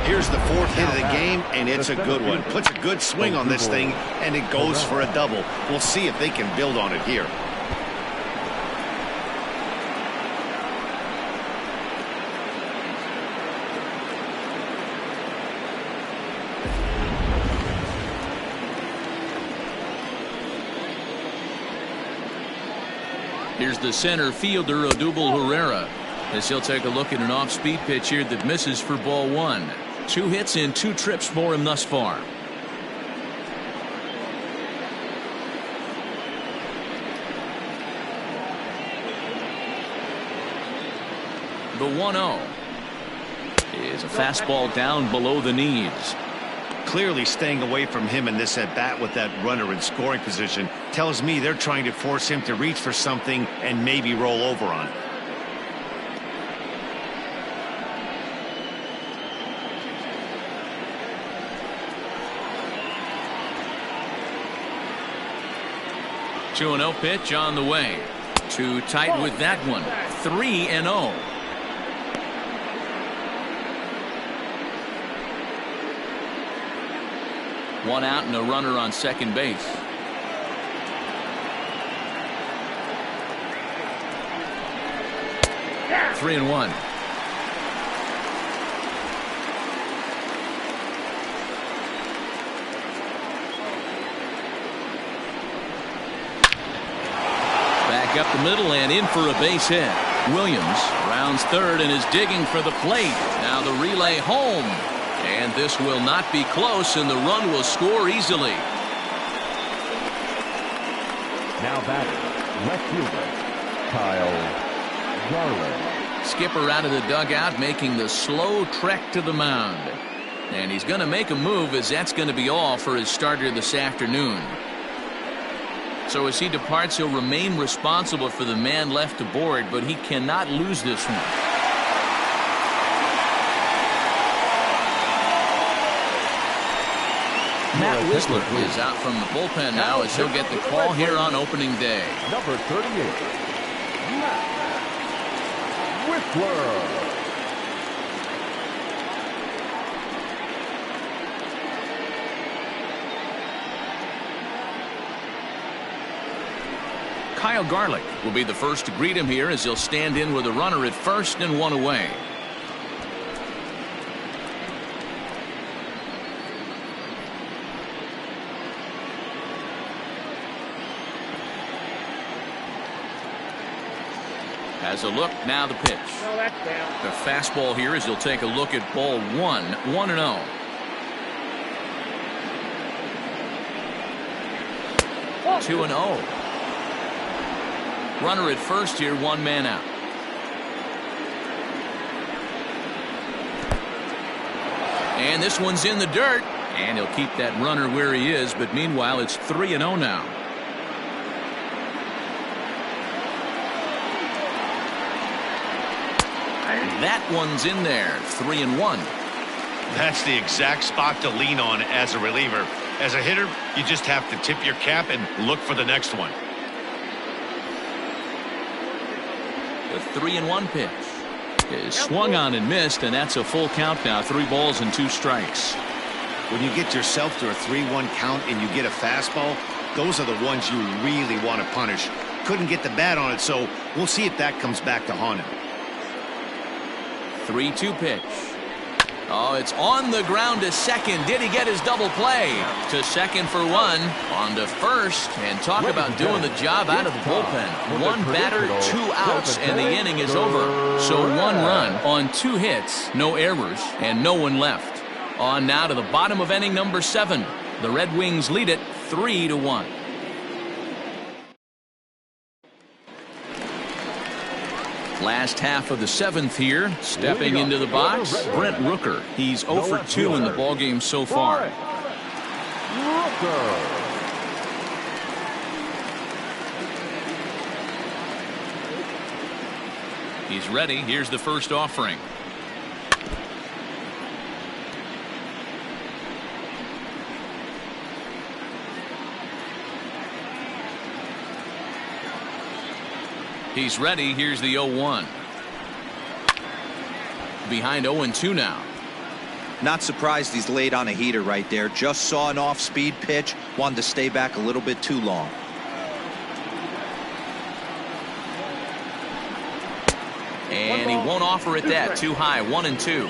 Here's the 4th hit of the game, and it's a good one. Puts a good swing on this thing, and it goes for a double. We'll see if they can build on it here. Here's the center fielder, Odubel Herrera, as he'll take a look at an off-speed pitch here that misses for ball 1. 2 hits in 2 trips for him thus far. The 1-0 is a fastball down below the knees. Clearly staying away from him in this at-bat with that runner in scoring position tells me they're trying to force him to reach for something and maybe roll over on it. Two 2-0 pitch on the way. Too tight with that one. 3-0. One out and a runner on second base. Yeah. 3-1. Back up the middle and in for a base hit. Williams rounds third and is digging for the plate. Now the relay home. And this will not be close, and the run will score easily. Now batting, left fielder, Kyle Garland. Skipper out of the dugout, making the slow trek to the mound. And he's going to make a move, as that's going to be all for his starter this afternoon. So as he departs, he'll remain responsible for the man left aboard, but he cannot lose this one. Matt Whistler is out from the bullpen now, as he'll get the call here on opening day. Number 38, Matt Whistler. Kyle Garlick will be the first to greet him here, as he'll stand in with a runner at first and one away. Has a look, now the pitch. No, that's down. The fastball here, as he'll take a look at ball 1-0. Oh. 2-0. Runner at first here, one man out. And this one's in the dirt, and he'll keep that runner where he is, but meanwhile it's 3-0 now. That one's in there, 3-1. That's the exact spot to lean on as a reliever. As a hitter, you just have to tip your cap and look for the next one. The 3-1 pitch is swung on and missed, and that's a full count now. 3 balls and 2 strikes. When you get yourself to a 3-1 count and you get a fastball, those are the ones you really want to punish. Couldn't get the bat on it, so we'll see if that comes back to haunt him. 3-2 pitch. Oh, it's on the ground to second. Did he get his double play? To second for one. On to first. And talk about doing the job out of the bullpen. 1 batter, 2 outs, and the inning is over. So 1 run on 2 hits, no errors, and no one left. On now to the bottom of inning number 7. The Red Wings lead it 3-1. Last half of the 7th here. Stepping into the box, Brent Rooker. He's 0 for 2 in the ballgame so far. Rooker. He's ready. Here's the first offering. He's ready. Here's the 0-1. Behind 0-2 now. Not surprised he's laid on a heater right there. Just saw an off-speed pitch. Wanted to stay back a little bit too long. And he won't offer it that. Too high. 1-2.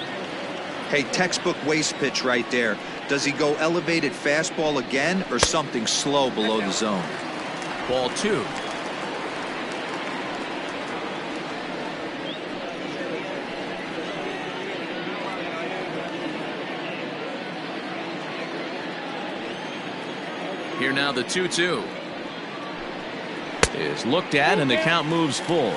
Hey, textbook waste pitch right there. Does he go elevated fastball again or something slow below the zone? Ball 2. Here now the 2-2 is looked at, and the count moves full.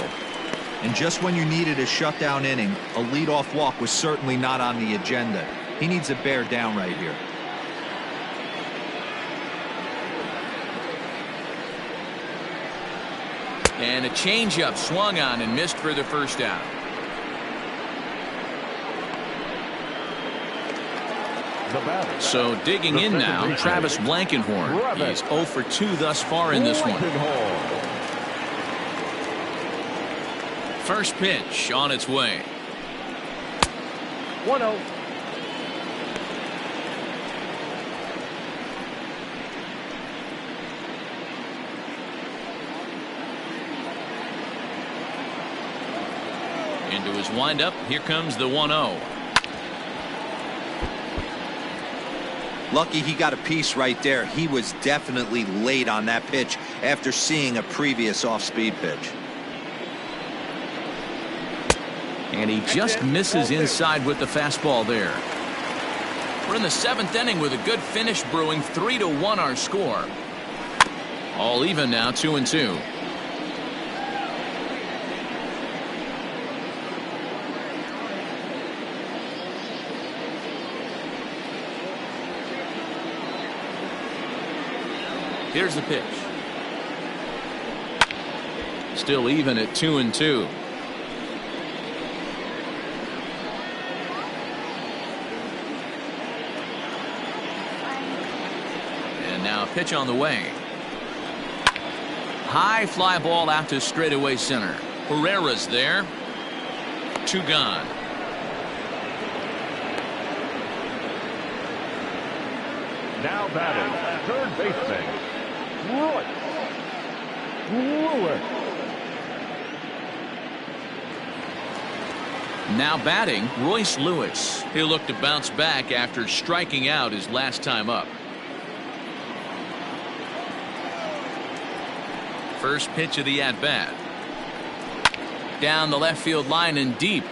And just when you needed a shutdown inning, a leadoff walk was certainly not on the agenda. He needs to bear down right here. And a changeup swung on and missed for the first out. So digging in now, Travis Blankenhorn. He's 0 for 2 thus far in this one. First pitch on its way. 1-0. Into his windup. Here comes the 1-0. Lucky he got a piece right there. He was definitely late on that pitch after seeing a previous off-speed pitch. And he just misses inside with the fastball there. We're in the 7th inning with a good finish brewing. 3-1 our score. All even now, 2-2. Here's the pitch. Still even at 2-2. And now a pitch on the way. High fly ball out to straightaway center. Herrera's there. 2 gone. Now batting, third baseman, Royce Lewis. Now batting, Royce Lewis. He'll look to bounce back after striking out his last time up. First pitch of the at-bat. Down the left field line and deep.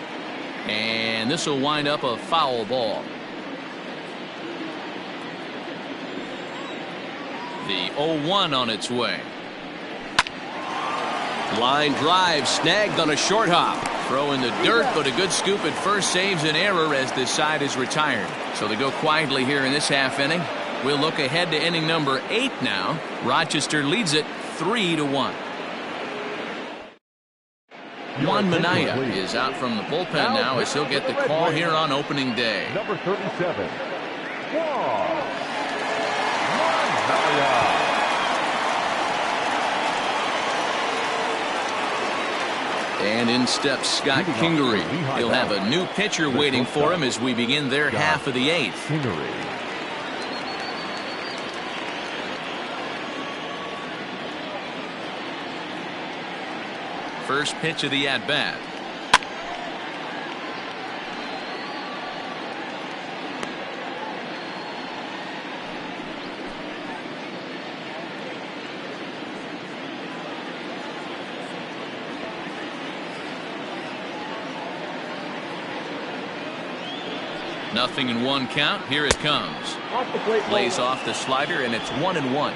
And this will wind up a foul ball. The 0-1 on its way. Line drive snagged on a short hop. Throw in the dirt, but a good scoop at first saves an error as this side is retired. So they go quietly here in this half inning. We'll look ahead to inning number 8 now. Rochester leads it 3-1. Juan Minaya is out from the bullpen now as he'll get the call here on opening day. Number 37, Juan Minaya. And in steps Scott Kingery. He'll have a new pitcher waiting for him as we begin their half of the 8th. First pitch of the at-bat. Nothing in 1 count. Here it comes. Plays off the slider, and it's 1-1.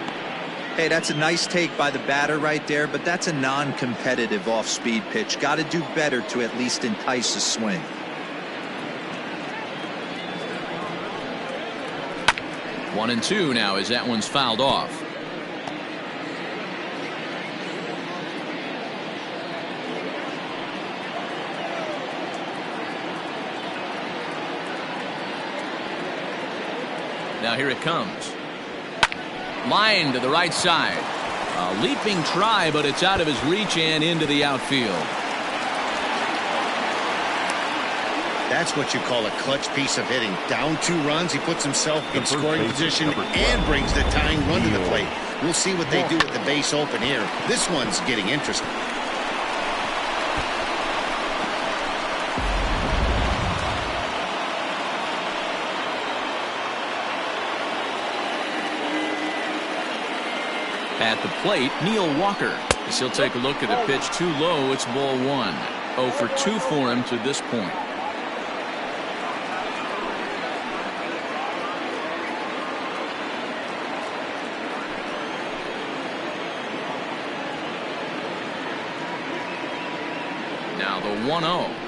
Hey, that's a nice take by the batter right there, but that's a non-competitive off-speed pitch. Got to do better to at least entice a swing. One and 2 now as that one's fouled off. Now here it comes. Line to the right side. A leaping try, but it's out of his reach and into the outfield. That's what you call a clutch piece of hitting. Down 2 runs, he puts himself in scoring position and brings the tying run to the plate. We'll see what they do with the base open here. This one's getting interesting. At the plate, Neil Walker. As he'll take a look at a pitch too low, it's ball 1. 0 for 2 for him to this point. Now the 1-0.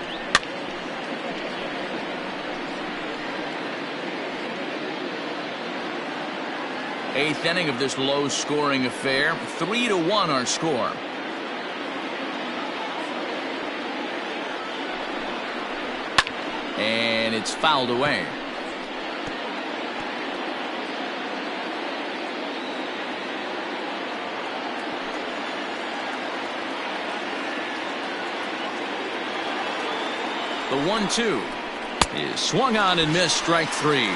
Eighth inning of this low-scoring affair. 3-1 our score. And it's fouled away. The 1-2 is swung on and missed. Strike 3.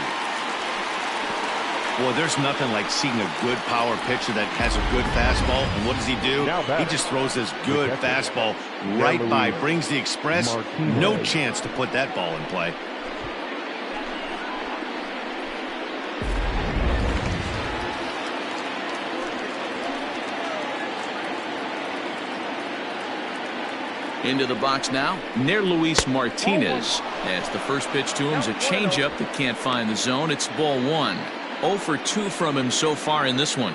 Well, there's nothing like seeing a good power pitcher that has a good fastball. And what does he do? He just throws this good fastball right by, brings the express. No chance to put that ball in play. Into the box now, near Luis Martinez. As the first pitch to him is a changeup that can't find the zone. It's ball one. 0 for 2 from him so far in this one.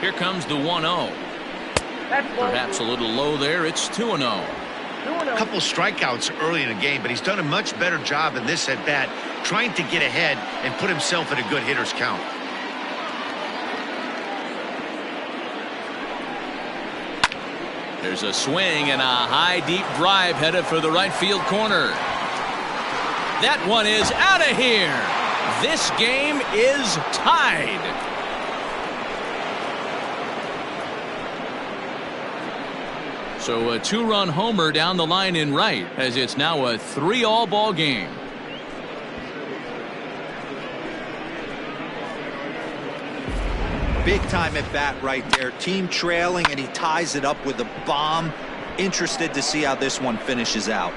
Here comes the 1-0. Perhaps a little low there. It's 2-0. A couple strikeouts early in the game, but he's done a much better job in this at bat, trying to get ahead and put himself in a good hitter's count. There's a swing and a high deep drive headed for the right field corner. That one is out of here. This game is tied. So a 2-run homer down the line in right, as it's now a 3-all ball game. Big time at bat right there. Team trailing, and he ties it up with a bomb. Interested to see how this one finishes out.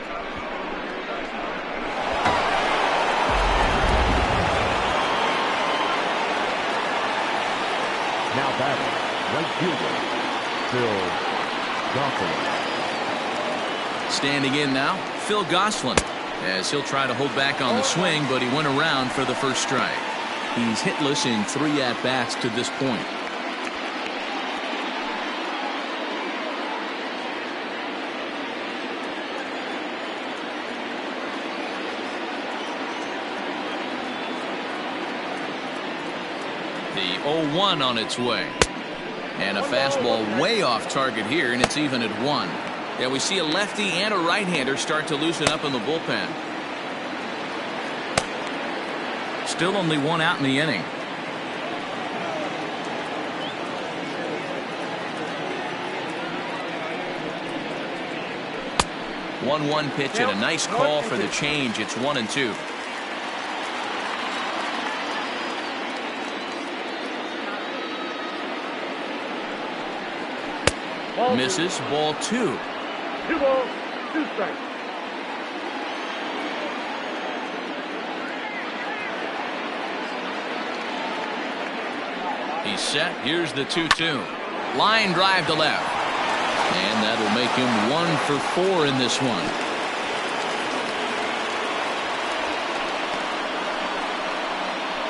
Now batting, right fielder, Phil Gosselin. Standing in now, Phil Gosselin, as he'll try to hold back on the swing, but he went around for the first strike. He's hitless in 3 at-bats to this point. The 0-1 on its way. And a fastball way off target here, and it's even at 1. Yeah, we see a lefty and a right-hander start to loosen up in the bullpen. Still only 1 out in the inning. One pitch and a nice call for the change. It's 1-2. Misses. Ball 2. 2 balls, 2 strikes. He's set. Here's the 2-2. Line drive to left. And that'll make him 1 for 4 in this one.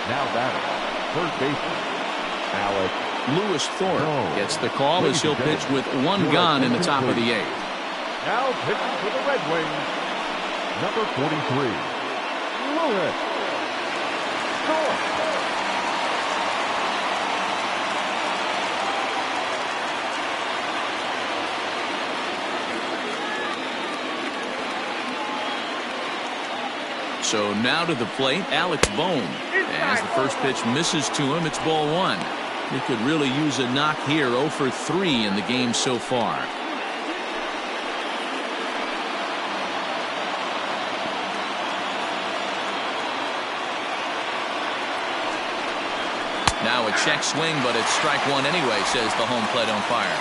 Now batting, third baseman, Alex Lewis Thorpe gets the call as he'll pitch with 1 gone in the top of the 8th. Now pitching for the Red Wings, number 43, Lewis Thorpe. So now to the plate, Alex Bohm. As the first pitch misses to him, it's ball 1. He could really use a knock here. 0 for 3 in the game so far. Now a check swing, but it's strike 1 anyway, says the home plate umpire.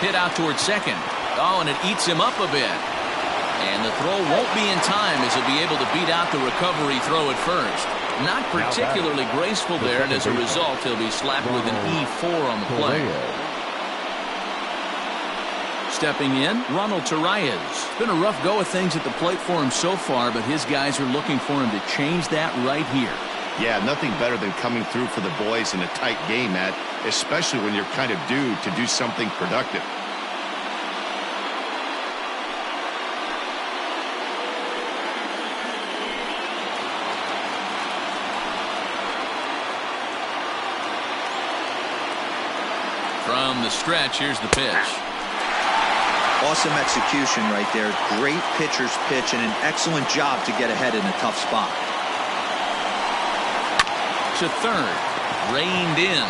Hit out towards second. Oh, and it eats him up a bit. And the throw won't be in time as he'll be able to beat out the recovery throw at first. Not particularly graceful there, and as a result, he'll be slapped with an E4 on the play. Stepping in, Ronald Torreyes. It's been a rough go of things at the plate for him so far, but his guys are looking for him to change that right here. Yeah, nothing better than coming through for the boys in a tight game, Matt, especially when you're kind of due to do something productive. From the stretch, here's the pitch. Awesome execution right there. Great pitcher's pitch and an excellent job to get ahead in a tough spot. To third, reined in.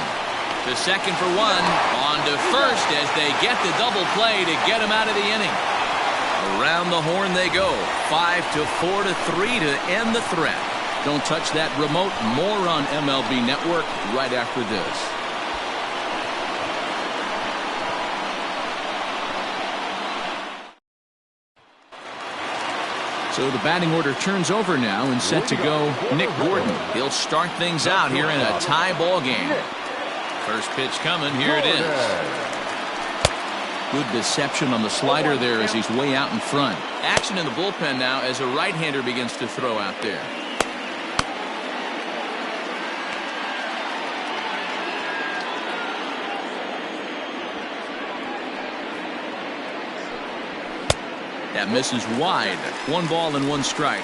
To second for 1. On to first as they get the double play to get him out of the inning. Around the horn they go. 5-4 to 3 to end the threat. Don't touch that remote. More on MLB Network right after this. So the batting order turns over now and set to go Nick Gordon. He'll start things out here in a tie ball game. First pitch coming. Here it is. Good deception on the slider there as he's way out in front. Action in the bullpen now as a right-hander begins to throw out there. That misses wide. 1 ball and 1 strike.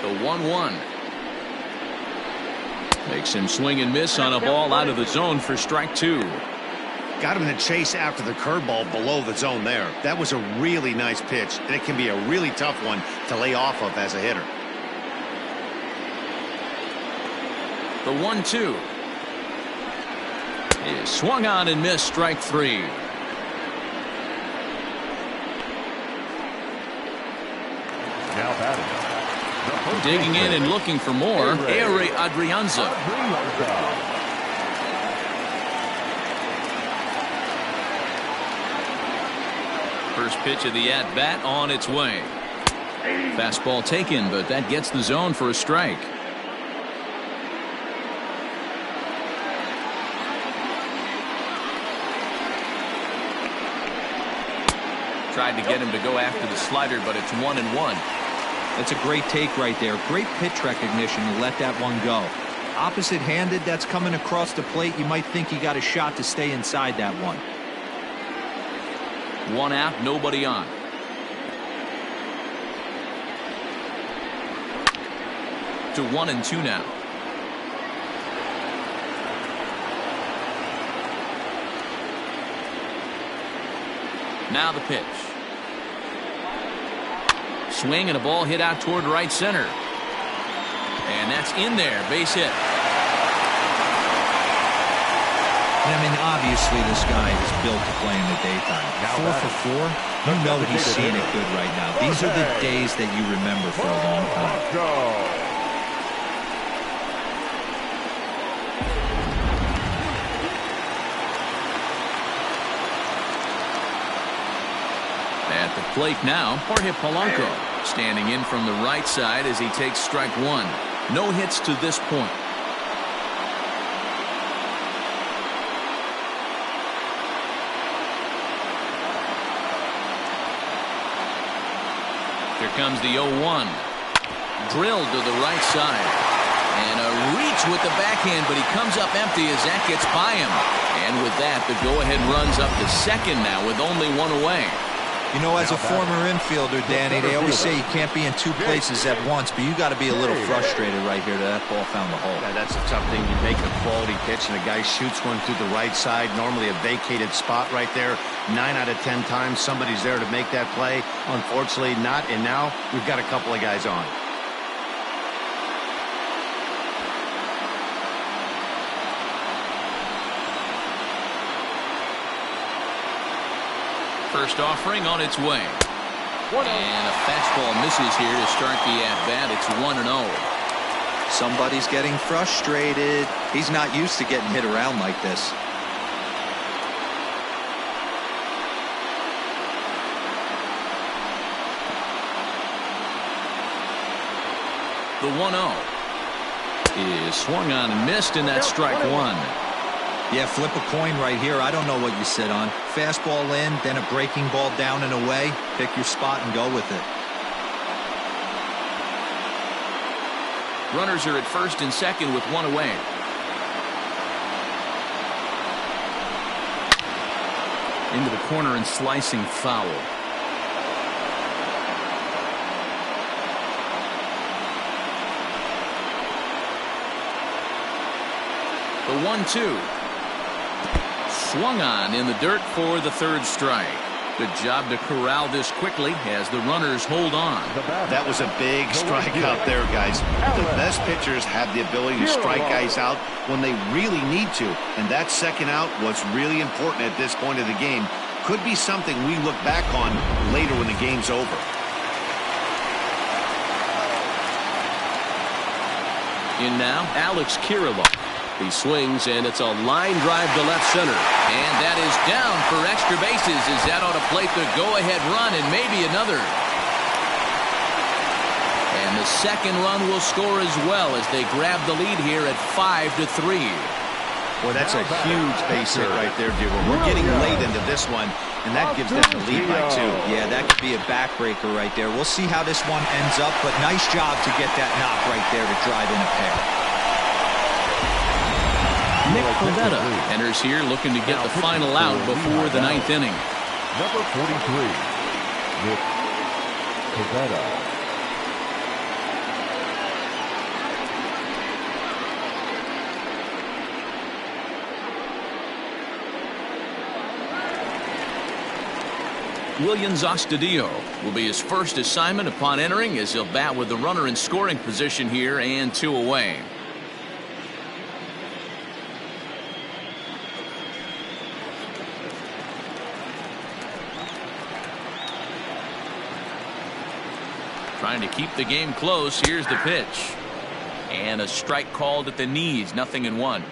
The 1-1. Makes him swing and miss on a ball out of the zone for strike 2. Got him in the chase after the curveball below the zone there. That was a really nice pitch, and it can be a really tough one to lay off of as a hitter. The 1-2 is swung on and missed. Strike 3. Now batting. Digging in and looking for more. Ehire Adrianza. First pitch of the at-bat on its way. Fastball taken, but that gets the zone for a strike. Tried to get him to go after the slider, but it's 1-1. That's a great take right there. Great pitch recognition to let that one go. Opposite-handed, that's coming across the plate. You might think he got a shot to stay inside that one. 1 out, nobody on. To 1-2 now. Now the pitch. Swing and a ball hit out toward right center. And that's in there. Base hit. I mean, obviously this guy is built to play in the daytime. 4 for 4. You know he's seeing it good right now. These are the days that you remember for a long time. At the plate now, Jorge Polanco standing in from the right side as he takes strike 1. No hits to this point. Here comes the 0-1. Drilled to the right side. And a reach with the backhand, but he comes up empty as that gets by him. And with that, the go-ahead runs up to second now with only 1 away. You know, as a former infielder, Danny, they always say you can't be in 2 places at once, but you got to be a little frustrated right here that ball found the hole. Yeah, that's a tough thing. You make a quality pitch and a guy shoots one through the right side, normally a vacated spot right there. 9 out of 10 times somebody's there to make that play. Unfortunately not, and now we've got a couple of guys on. First offering on its way. And a fastball misses here to start the at-bat. It's 1-0. Somebody's getting frustrated. He's not used to getting hit around like this. The 1-0 is swung on and missed, and that's strike 1. Yeah, flip a coin right here. I don't know what you sit on. Fastball in, then a breaking ball down and away. Pick your spot and go with it. Runners are at first and second with 1 away. Into the corner and slicing foul. The 1-2. Swung on in the dirt for the 3rd strike. Good job to corral this quickly as the runners hold on. That was a big strikeout there, guys. The best pitchers have the ability to strike guys out when they really need to. And that second out was really important at this point of the game. Could be something we look back on later when the game's over. In now, Alex Kirilov. He swings, and it's a line drive to left center. And that is down for extra bases as that ought to plate the go-ahead run and maybe another. And the second run will score as well as they grab the lead here at 5-3. Well, that's a huge base hit right there, Diego. We're getting late into this one, and that gives them the lead by 2. Yeah, that could be a backbreaker right there. We'll see how this one ends up, but nice job to get that knock right there to drive in a pair. Nick Pivetta enters here looking to get the final out before the 9th inning. Number 43, Nick Pivetta. Williams Astudillo will be his first assignment upon entering as he'll bat with the runner in scoring position here and 2 away. Trying to keep the game close. Here's the pitch. And a strike called at the knees. 0-1.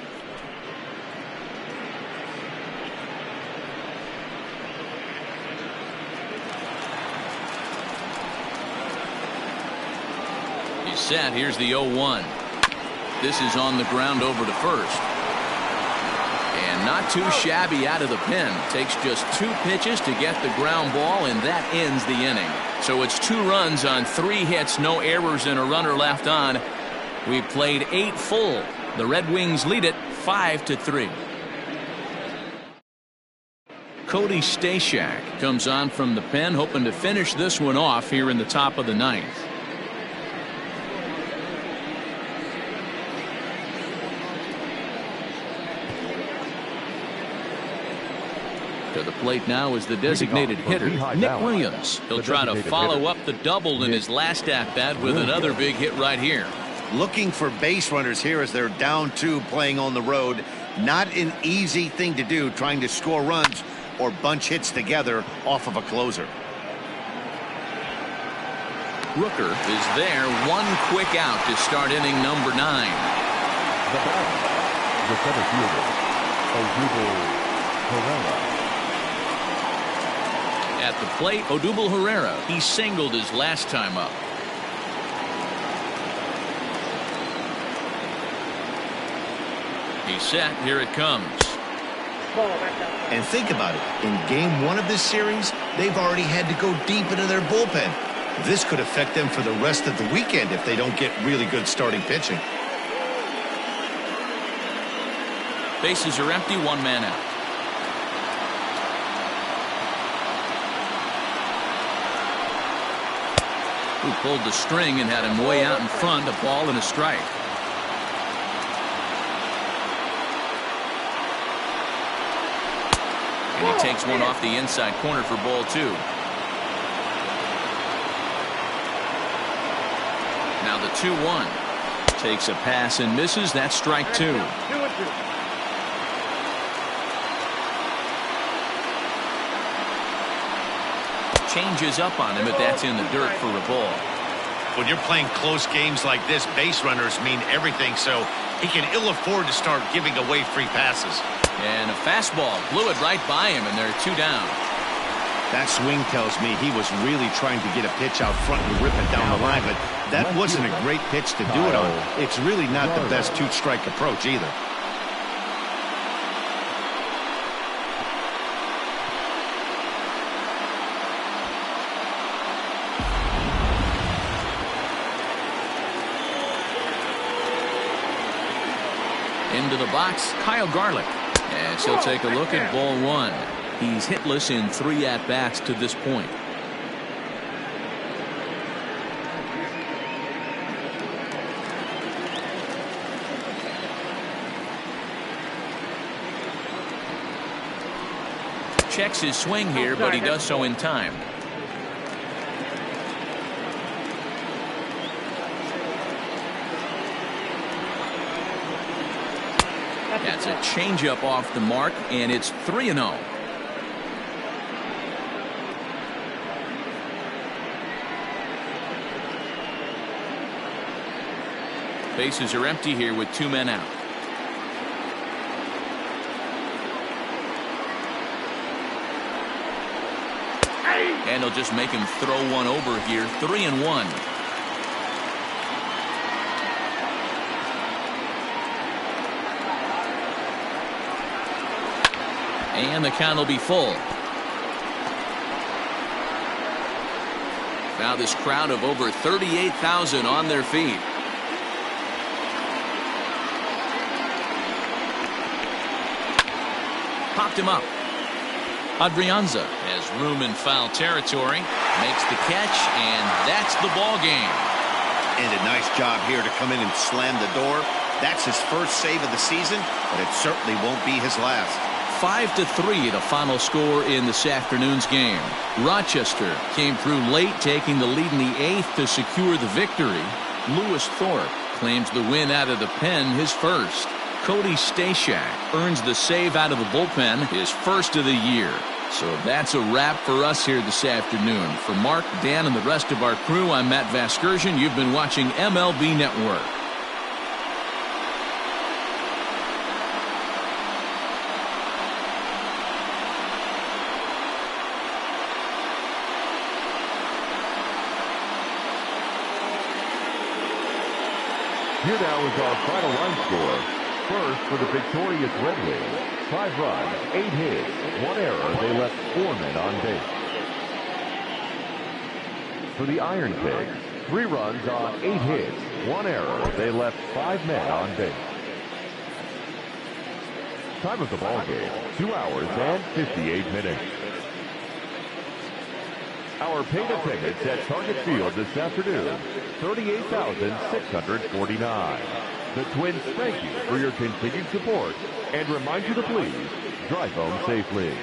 He's set. Here's the 0-1. This is on the ground over to first. And not too shabby out of the pen. Takes just 2 pitches to get the ground ball, and that ends the inning. So it's 2 runs on 3 hits, no errors, and a runner left on. We've played 8 full. The Red Wings lead it 5-3. Cody Stashak comes on from the pen, hoping to finish this one off here in the top of the 9th. To the plate now is the designated hitter, Nick Williams. He'll try to follow up the double in his last at-bat with another big hit right here. Looking for base runners here as they're down 2 playing on the road. Not an easy thing to do, trying to score runs or bunch hits together off of a closer. Rooker is there. 1 quick out to start inning number 9. The batter, the center fielder, Odubel Herrera. At the plate, Odubel Herrera. He singled his last time up. He's set. Here it comes. And think about it. In game 1 of this series, they've already had to go deep into their bullpen. This could affect them for the rest of the weekend if they don't get really good starting pitching. Bases are empty. 1 man out. Who pulled the string and had him way out in front. A ball and a strike. And he takes one off the inside corner for ball 2. Now the 2-1. Takes a pass and misses. That's strike 2. Changes up on him, but that's in the dirt for a ball. When you're playing close games like this, base runners mean everything, so he can ill afford to start giving away free passes. And a fastball blew it right by him, and they're 2 down. That swing tells me he was really trying to get a pitch out front and rip it down the line, but that wasn't a great pitch to do it on. It's really not the best 2-strike approach either. Into the box, Kyle Garlick. And he'll take a look at ball 1. He's hitless in 3 at-bats to this point. Checks his swing here, but he does so in time. That's a changeup off the mark, and it's 3-0. Bases are empty here with 2 men out. And he'll just make him throw one over here. 3-1. And the count will be full. Now this crowd of over 38,000 on their feet. Popped him up. Adrianza has room in foul territory. Makes the catch, and that's the ball game. And a nice job here to come in and slam the door. That's his first save of the season, but it certainly won't be his last. 5-3 the final score in this afternoon's game. Rochester came through late, taking the lead in the 8th to secure the victory. Lewis Thorpe claims the win out of the pen, his first. Cody Stashak earns the save out of the bullpen, his first of the year. So that's a wrap for us here this afternoon. For Mark, Dan, and the rest of our crew, I'm Matt Vasgersian. You've been watching MLB Network. Here now is our final line score. First, for the victorious Red Wings, 5 runs, 8 hits, 1 error. They left 4 men on base. For the Ironpigs, 3 runs on 8 hits, 1 error. They left 5 men on base. Time of the ball game, 2 hours and 58 minutes. Our paid attendance at Target Field this afternoon, 38,649. The Twins thank you for your continued support and remind you to please drive home safely.